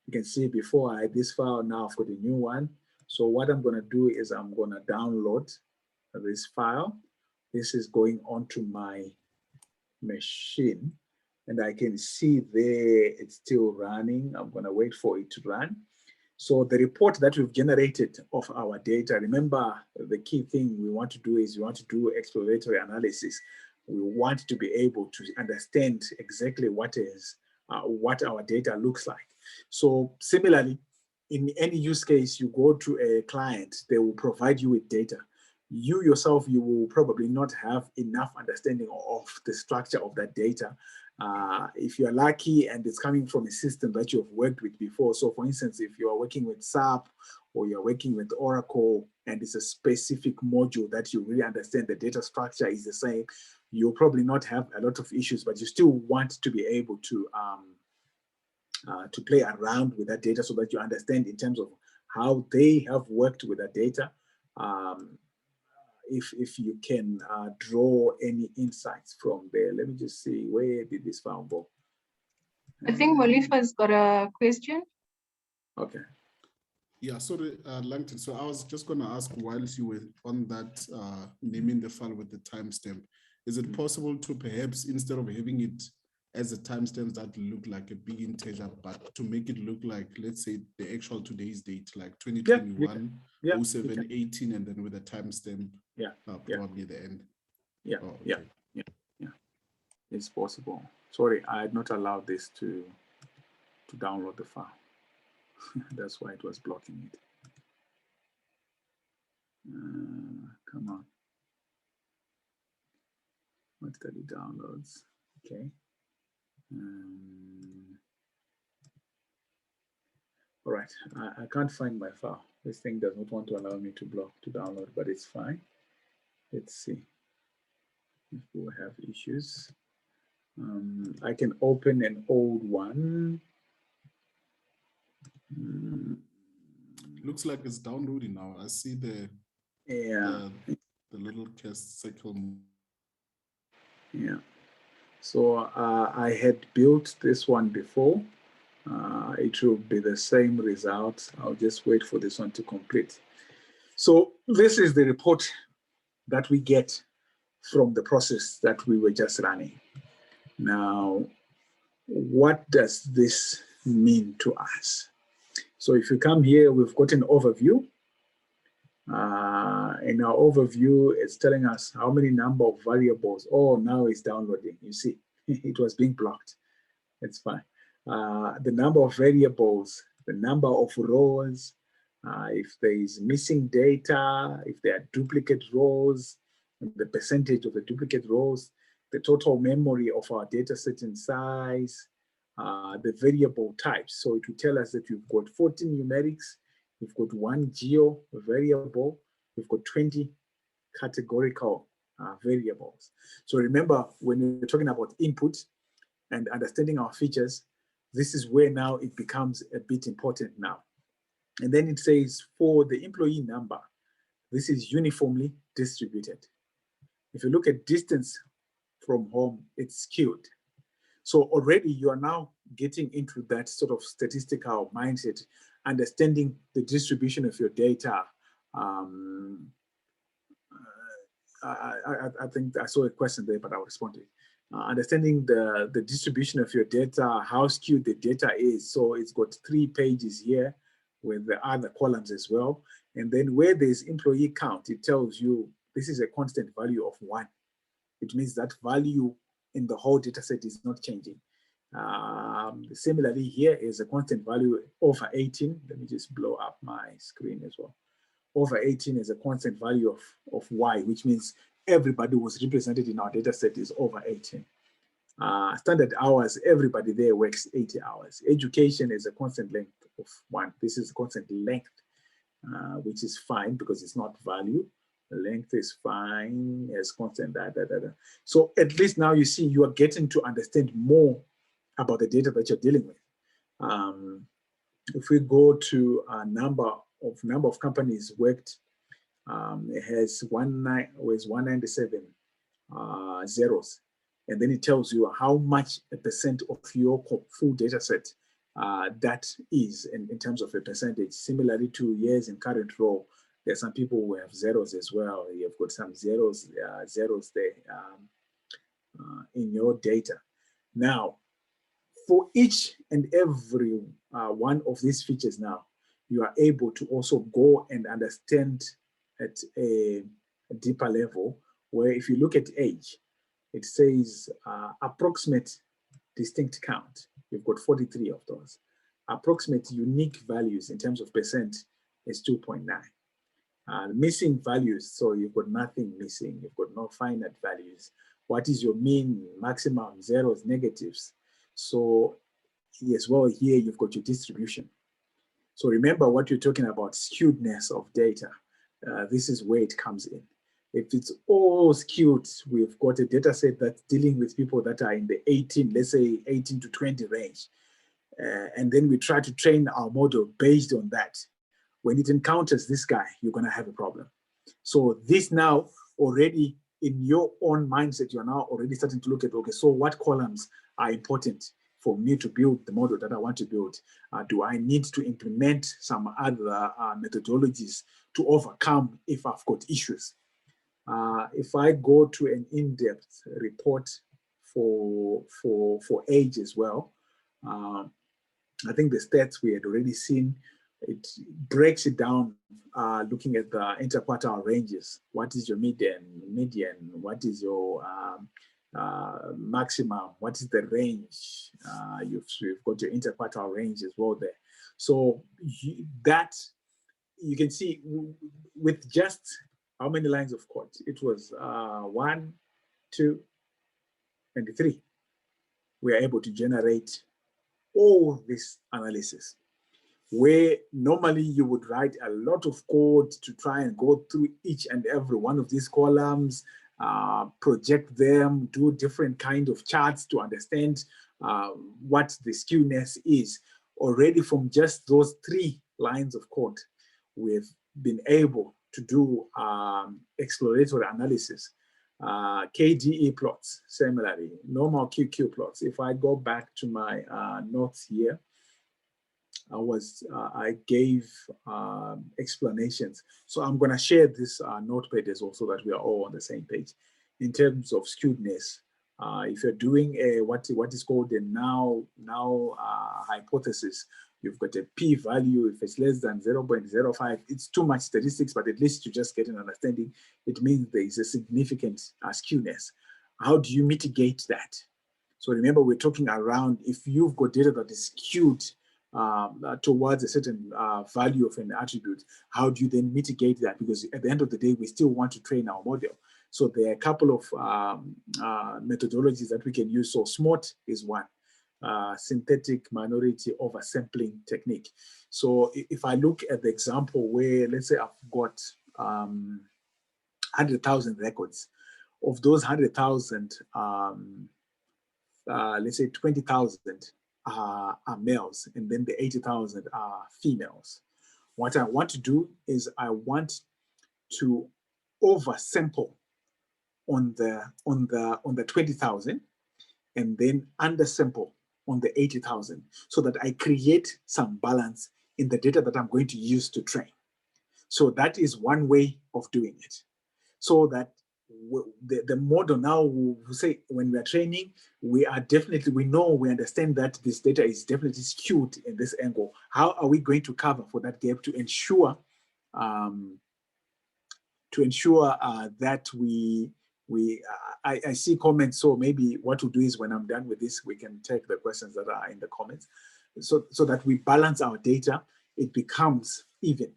Speaker 2: You can see before I had this file, now I've got a new one. So what I'm going to do is I'm going to download this file. This is going onto my machine, and I can see there it's still running. I'm going to wait for it to run. So the report that we've generated of our data, remember the key thing we want to do is we want to do exploratory analysis. We want to be able to understand exactly what our data looks like. So similarly, in any use case, you go to a client, they will provide you with data. You yourself, you will probably not have enough understanding of the structure of that data. If you're lucky and it's coming from a system that you've worked with before. So for instance, if you are working with SAP or you're working with Oracle and it's a specific module that you really understand the data structure is the same, you'll probably not have a lot of issues, but you still want to be able to play around with that data so that you understand in terms of how they have worked with that data. If you can draw any insights from there. Let me just see, where did this file go?
Speaker 1: I think Molifa's got a question.
Speaker 2: Okay.
Speaker 5: Yeah, sorry, Langton. So I was just going to ask, whilst you were on that, naming the file with the timestamp, is it possible to perhaps, instead of having it as a timestamp that look like a big integer, but to make it look like, let's say, the actual today's date, like 2021, 0718, and then with a timestamp, probably the end?
Speaker 2: Yeah,
Speaker 5: oh, okay.
Speaker 2: yeah. It's possible. Sorry, I had not allowed this to download the file. That's why it was blocking it. Come on. What study downloads? Okay. All right, I can't find my file. This thing does not want to allow me to download, but it's fine. Let's see if we have issues. I can open an old one.
Speaker 5: Looks like it's downloading now. I see the little circle.
Speaker 2: Yeah. So I had built this one before. It will be the same result. I'll just wait for this one to complete. So this is the report that we get from the process that we were just running. Now, what does this mean to us? So if you come here, we've got an overview. In our overview, it's telling us how many number of variables. Oh, now it's downloading. You see, it was being blocked. It's fine. The number of variables, the number of rows, if there is missing data, if there are duplicate rows, the percentage of the duplicate rows, the total memory of our data set in size, the variable types. So it will tell us that we've got 14 numerics, we've got 1 geo variable, we've got 20 categorical variables. So remember, when we're talking about input and understanding our features, this is where now it becomes a bit important now. And then it says for the employee number, this is uniformly distributed. If you look at distance from home, it's skewed. So already you are now getting into that sort of statistical mindset, understanding the distribution of your data. I think I saw a question there, but I'll respond to it. Understanding the distribution of your data, how skewed the data is. So it's got 3 pages here with the other columns as well. And then where there's employee count, it tells you this is a constant value of 1. It means that value in the whole data set is not changing. Similarly, here is a constant value over 18. Let me just blow up my screen as well. Over 18 is a constant value of Y, which means everybody was represented in our data set is over 18. Standard hours, everybody there works 80 hours. Education is a constant length of 1. This is constant length, which is fine because it's not value. The length is fine as constant. So at least now you see you are getting to understand more about the data that you're dealing with. If we go to a number of companies worked, it has 197 zeros, and then it tells you how much a percent of your full data set that is in terms of a percentage. Similarly to years in current row, there are some people who have zeros as well. You've got some zeros there in your data. Now, for each and every one of these features now, you are able to also go and understand at a deeper level, where if you look at age, it says approximate distinct count. You've got 43 of those. Approximate unique values in terms of percent is 2.9. Missing values, so you've got nothing missing. You've got no finite values. What is your mean, maximum, zeros, negatives? So as well here, you've got your distribution. So remember what you're talking about, skewedness of data. This is where it comes in. If it's all skewed, we've got a data set that's dealing with people that are in the 18, let's say 18 to 20 range. And then we try to train our model based on that. When it encounters this guy, you're going to have a problem. So this now already in your own mindset, you're now already starting to look at, okay, so what columns are important for me to build the model that I want to build? Do I need to implement some other methodologies to overcome if I've got issues? If I go to an in-depth report for age as well, I think the stats we had already seen, it breaks it down looking at the interquartile ranges. What is your median? What is your maximum? What is the range? You've got your interquartile range as well there. So that you can see with just how many lines of code? It was 1, 2, and 3. We are able to generate all this analysis, where normally you would write a lot of code to try and go through each and every one of these columns, project them, do different kind of charts to understand what the skewness is. Already from just those 3 lines of code, we've been able to do exploratory analysis. KDE plots, similarly, normal QQ plots. If I go back to my notes here, I gave explanations. So I'm going to share this notepad as well so that we are all on the same page. In terms of skewedness, if you're doing a what is called a null hypothesis, you've got a p-value. If it's less than 0.05, it's too much statistics, but at least you just get an understanding. It means there is a significant skewness. How do you mitigate that? So remember, we're talking around if you've got data that is skewed towards a certain value of an attribute, how do you then mitigate that? Because at the end of the day, we still want to train our model. So there are a couple of methodologies that we can use. So SMART is one. Synthetic minority oversampling technique. So if I look at the example where, let's say I've got 100,000 records, of those 100,000, let's say 20,000 are males, and then the 80,000 are females. What I want to do is I want to oversample on the 20,000 and then undersample on the 80,000 so that I create some balance in the data that I'm going to use to train. So that is one way of doing it. So that the model now will say when we are training, we understand that this data is definitely skewed in this angle. How are we going to cover for that gap to ensure that I see comments, so maybe what we'll do is when I'm done with this, we can take the questions that are in the comments, so that we balance our data, it becomes even.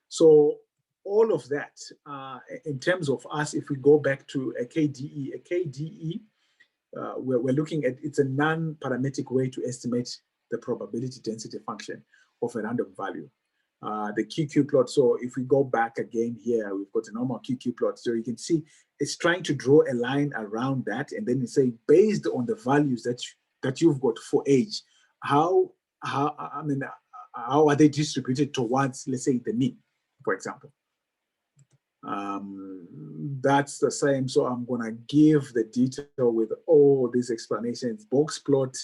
Speaker 2: So all of that, in terms of us, if we go back to a KDE, we're looking at, it's a non-parametric way to estimate the probability density function of a random value. The QQ plot, so if we go back again here, we've got a normal QQ plot. So you can see it's trying to draw a line around that, and then you say, based on the values that you've got for age, how are they distributed towards, let's say, the mean, for example. That's the same. So I'm gonna give the detail with all these explanations. Box plot,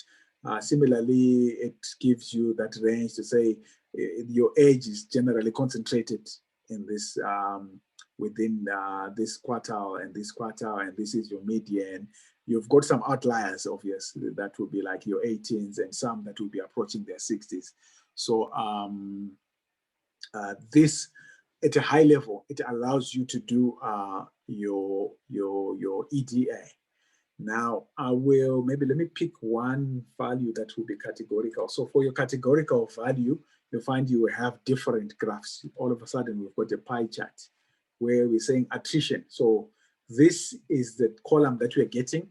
Speaker 2: similarly, it gives you that range to say your age is generally concentrated in this within this quartile and this quartile, and this is your median. You've got some outliers, obviously, that will be like your 18s and some that will be approaching their 60s. So this, at a high level, it allows you to do your EDA. Now, let me pick one value that will be categorical. So for your categorical value, you'll find you will have different graphs. All of a sudden, we've got a pie chart where we're saying attrition. So this is the column that we're getting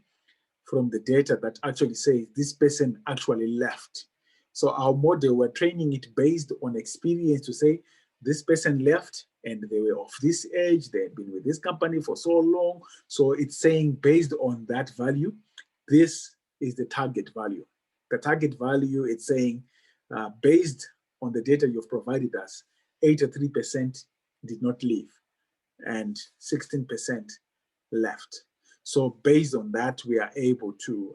Speaker 2: from the data that actually says this person actually left. So our model, we're training it based on experience to say, this person left and they were of this age, they had been with this company for so long. So it's saying based on that value, this is the target value. The target value, it's saying based on the data you've provided us, 83% did not leave and 16% left. So based on that, we are able to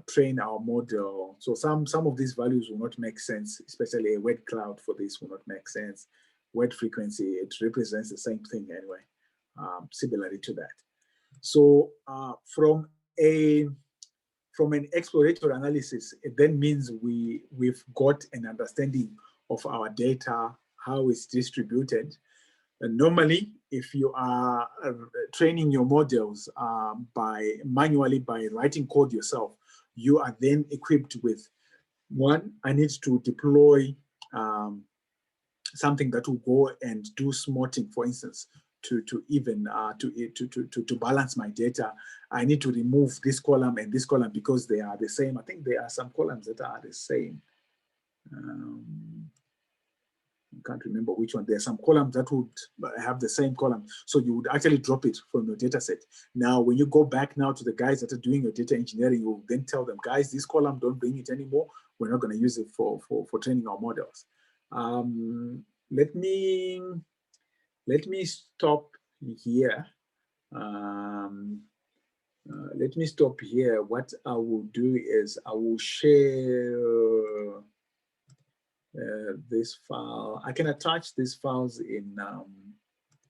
Speaker 2: train our model. So some of these values will not make sense, especially a word cloud for this will not make sense. Word frequency, it represents the same thing anyway, similarly to that. So from an exploratory analysis, it then means we've got an understanding of our data, how it's distributed. And normally, if you are training your models manually by writing code yourself, you are then equipped with, one, I need to deploy something that will go and do smarting, for instance, to balance my data. I need to remove this column and this column because they are the same. I think there are some columns that are the same. I can't remember which one. There are some columns that would have the same column. So you would actually drop it from your data set. Now, when you go back now to the guys that are doing your data engineering, you then tell them, guys, this column, don't bring it anymore. We're not going to use it for training our models. Let me stop here. Let me stop here. What I will do is I will share this file. I can attach these files in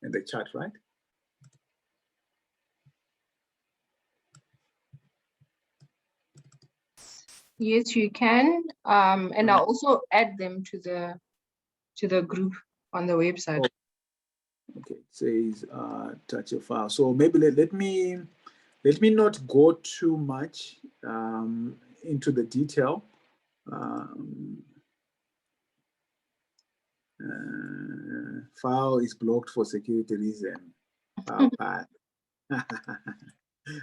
Speaker 2: the chat, right?
Speaker 1: Yes, you can. And I'll also add them to the group on the website.
Speaker 2: Oh, okay, it says touch your file. So maybe let me not go too much into the detail. File is blocked for security reason. File path.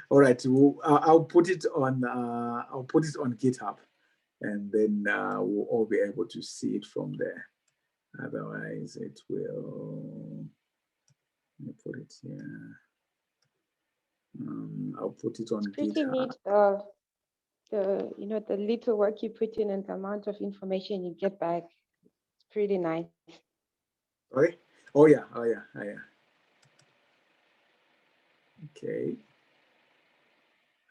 Speaker 2: All right, I'll put it on GitHub, and then we'll all be able to see it from there. Otherwise, it will. Let me put it here. I'll put it on
Speaker 4: Pretty
Speaker 2: GitHub.
Speaker 4: neat. The little work you put in and the amount of information you get back. It's pretty nice.
Speaker 2: Sorry? Oh yeah. Okay.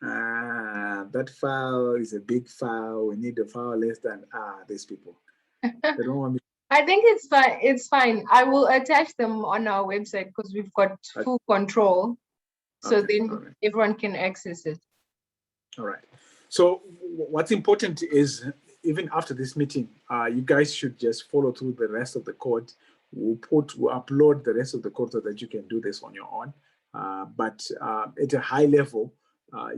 Speaker 2: That file is a big file. We need a file less than these people. They don't want me.
Speaker 1: I think it's fine. It's fine. I will attach them on our website because we've got full control. So
Speaker 2: Okay,
Speaker 1: then everyone can access it.
Speaker 2: All right. So what's important is even after this meeting, you guys should just follow through the rest of the code. We'll upload the rest of the code so that you can do this on your own. But at a high level,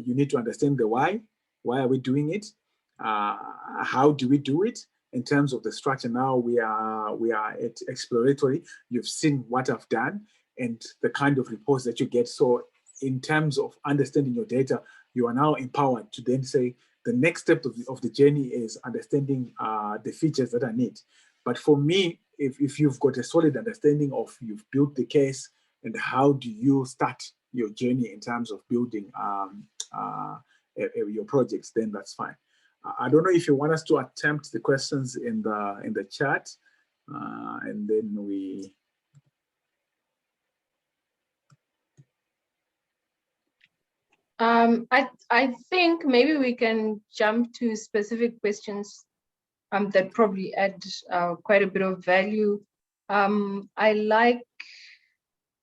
Speaker 2: you need to understand the why. Why are we doing it? How do we do it? In terms of the structure, now we are at exploratory. You've seen what I've done and the kind of reports that you get. So in terms of understanding your data, you are now empowered to then say the next step of the journey is understanding the features that I need. But for me, if you've got a solid understanding of you've built the case and how do you start your journey in terms of building your projects, then that's fine. I don't know if you want us to attempt the questions in the chat, and then we.
Speaker 1: I think maybe we can jump to specific questions that probably add quite a bit of value. I like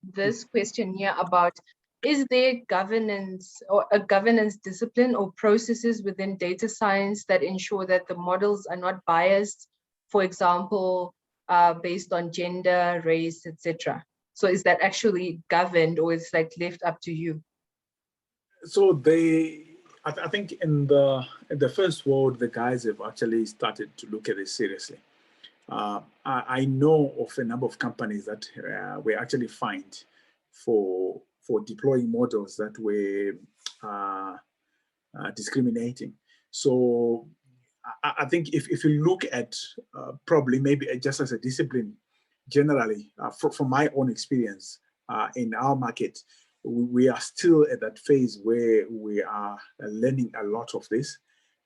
Speaker 1: this question here about, is there governance or a governance discipline or processes within data science that ensure that the models are not biased, for example, based on gender, race, etc.? So is that actually governed, or is like left up to you?
Speaker 2: So I think in the first world, the guys have actually started to look at it seriously. I know of a number of companies that were actually fined for deploying models that were discriminating. So I think if you look at probably maybe just as a discipline, generally, from my own experience in our market, we are still at that phase where we are learning a lot of this,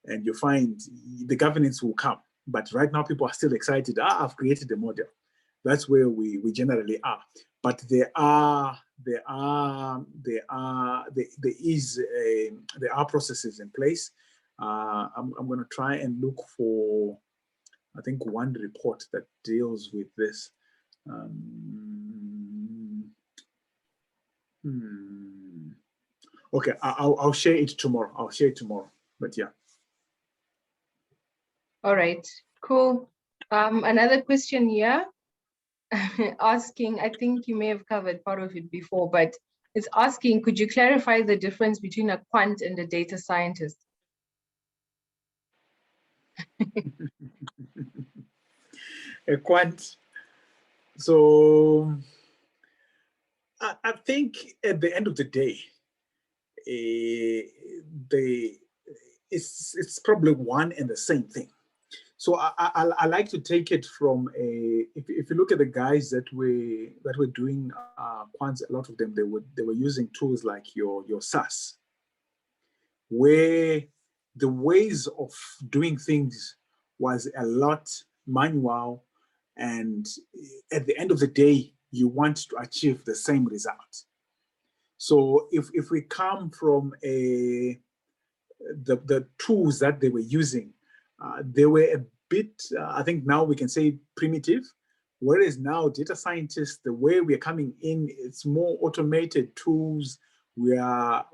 Speaker 2: and you find the governance will come. But right now, people are still excited. I've created a model. That's where we generally are. But there are processes in place. I'm going to try and look for, I think, one report that deals with this. Okay, I'll share it tomorrow. I'll share it tomorrow. But yeah.
Speaker 1: All right, cool. Another question here, asking, I think you may have covered part of it before, but it's asking, could you clarify the difference between a quant and a data scientist?
Speaker 2: A quant. So I think at the end of the day, it's probably one and the same thing. So I like to take it from if you look at the guys that were doing quants, a lot of them they were using tools like your SAS, where the ways of doing things was a lot manual, and at the end of the day, you want to achieve the same result. So if we come from the tools that they were using, they were a bit, I think now we can say primitive, whereas now data scientists, the way we are coming in, it's more automated tools. We are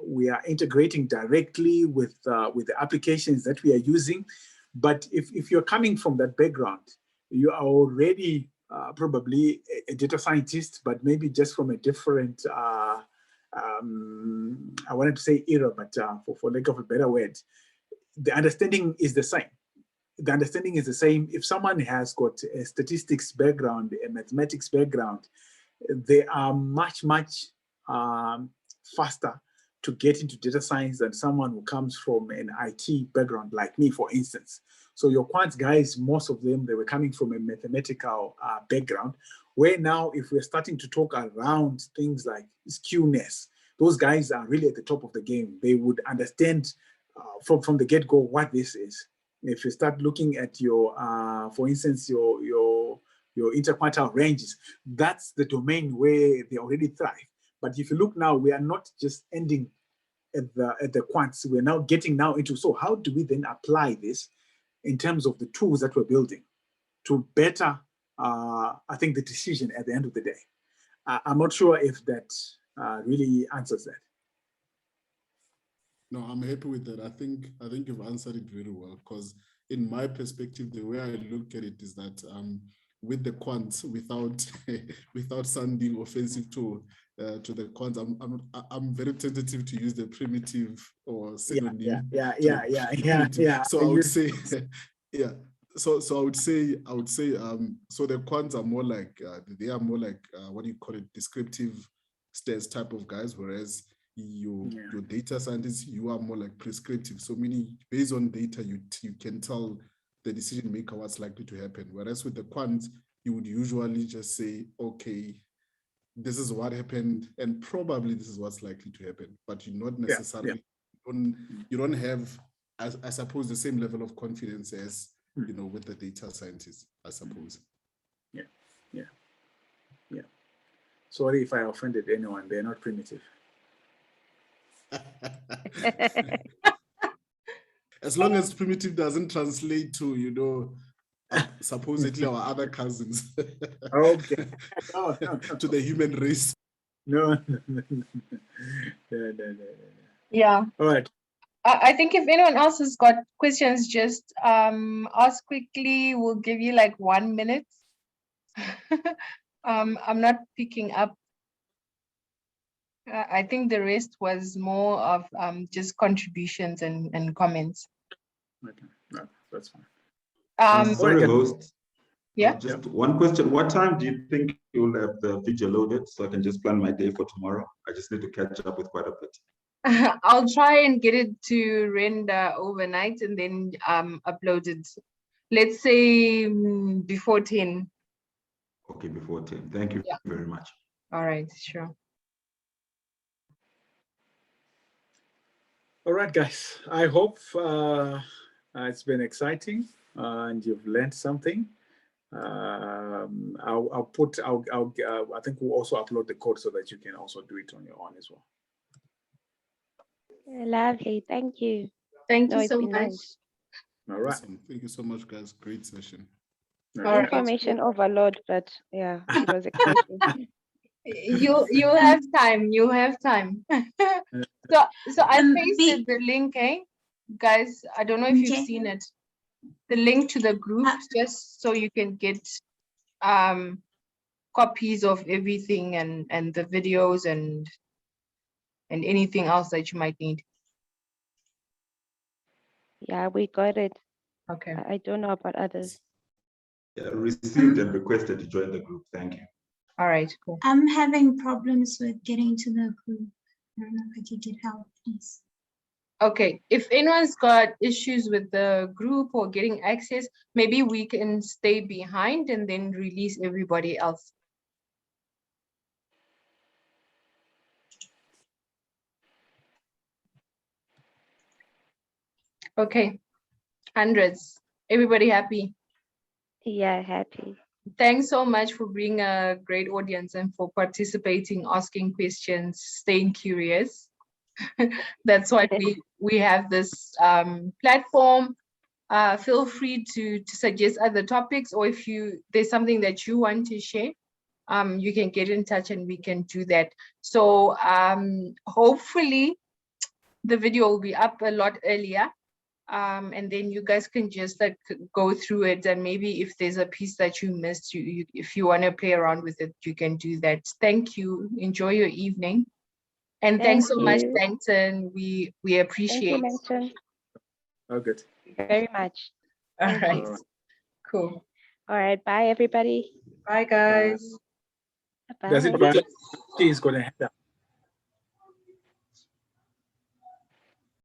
Speaker 2: integrating directly with the applications that we are using. But if you're coming from that background, you are already probably a data scientist, but maybe just from a different, I wanted to say era, but for lack of a better word, the understanding is the same. The understanding is the same. If someone has got a statistics background, a mathematics background, they are much faster to get into data science than someone who comes from an IT background like me, for instance. So your quant guys, most of them, they were coming from a mathematical background, where now if we're starting to talk around things like skewness, those guys are really at the top of the game. They would understand from the get-go what this is. If you start looking at your, for instance, your interquartile ranges, that's the domain where they already thrive. But if you look now, we are not just ending at the quants. We're now getting now into, so how do we then apply this in terms of the tools that we're building to better, I think, the decision at the end of the day? I'm not sure if that really answers that.
Speaker 5: No, I'm happy with that. I think you've answered it very well, because in my perspective, the way I look at it is that with the quants, without sounding offensive to the quants, I'm very tentative to use the primitive or synonym.
Speaker 2: Yeah.
Speaker 5: So I would say, yeah. So I would say, so the quants are more like they are more like what do you call it, descriptive stats type of guys, whereas your data scientists, you are more like prescriptive. So meaning based on data, you can tell the decision maker what's likely to happen. Whereas with the quants, you would usually just say, okay, this is what happened, and probably this is what's likely to happen. But you not necessarily you don't have, I suppose, the same level of confidence as with the data scientists, I suppose.
Speaker 2: Yeah. Sorry if I offended anyone. They're not primitive.
Speaker 5: As long as primitive doesn't translate to, supposedly our other cousins.
Speaker 2: Okay.
Speaker 5: No. To the human race.
Speaker 2: No.
Speaker 1: Yeah.
Speaker 2: All right.
Speaker 1: I think if anyone else has got questions, just ask quickly. We'll give you like 1 minute. I'm not picking up. I think the rest was more of just contributions and comments.
Speaker 2: Okay, no, that's fine.
Speaker 7: Sorry, host.
Speaker 1: Yeah.
Speaker 7: Just one question. What time do you think you'll have the video loaded so I can just plan my day for tomorrow? I just need to catch up with quite a bit.
Speaker 1: I'll try and get it to render overnight and then upload it. Let's say before 10.
Speaker 7: Okay, before 10. Thank you very much.
Speaker 1: All right, sure.
Speaker 2: All right, guys. I hope it's been exciting and you've learned something. I think we'll also upload the code so that you can also do it on your own as well.
Speaker 4: Lovely. Thank you.
Speaker 1: Thank you
Speaker 4: It's
Speaker 1: so
Speaker 4: been
Speaker 1: much.
Speaker 4: nice.
Speaker 2: All right.
Speaker 5: Awesome. Thank you so much, guys. Great session.
Speaker 1: All right.
Speaker 4: Information overload, but yeah, it was exciting.
Speaker 1: You'll have time. You'll have time. So I pasted the link, guys. I don't know if you've seen it. The link to the group, just so you can get copies of everything and the videos and anything else that you might need.
Speaker 4: Yeah, we got it.
Speaker 1: Okay.
Speaker 4: I don't know about others.
Speaker 7: Yeah, received and requested to join the group. Thank you.
Speaker 1: All right, cool.
Speaker 9: I'm having problems with getting to the group. I don't know if I could get help, please.
Speaker 1: Okay, if anyone's got issues with the group or getting access, maybe we can stay behind and then release everybody else. Okay, hundreds. Everybody happy?
Speaker 4: Yeah, happy.
Speaker 1: Thanks so much for being a great audience and for participating, asking questions, staying curious. That's why we have this platform. Feel free to suggest other topics, or if there's something that you want to share, you can get in touch and we can do that. So hopefully the video will be up a lot earlier. And then you guys can just like go through it, and maybe if there's a piece that you missed, if you want to play around with it, you can do that. Thank you. Enjoy your evening. And thanks so much, Benton. We appreciate it.
Speaker 4: Thank you,
Speaker 2: Oh, good.
Speaker 4: Very much.
Speaker 1: All
Speaker 4: Thank
Speaker 1: right.
Speaker 4: you.
Speaker 1: Cool.
Speaker 4: All right. Bye, everybody.
Speaker 1: Bye, guys.
Speaker 4: Bye.
Speaker 2: Does it matter? She's going to head out.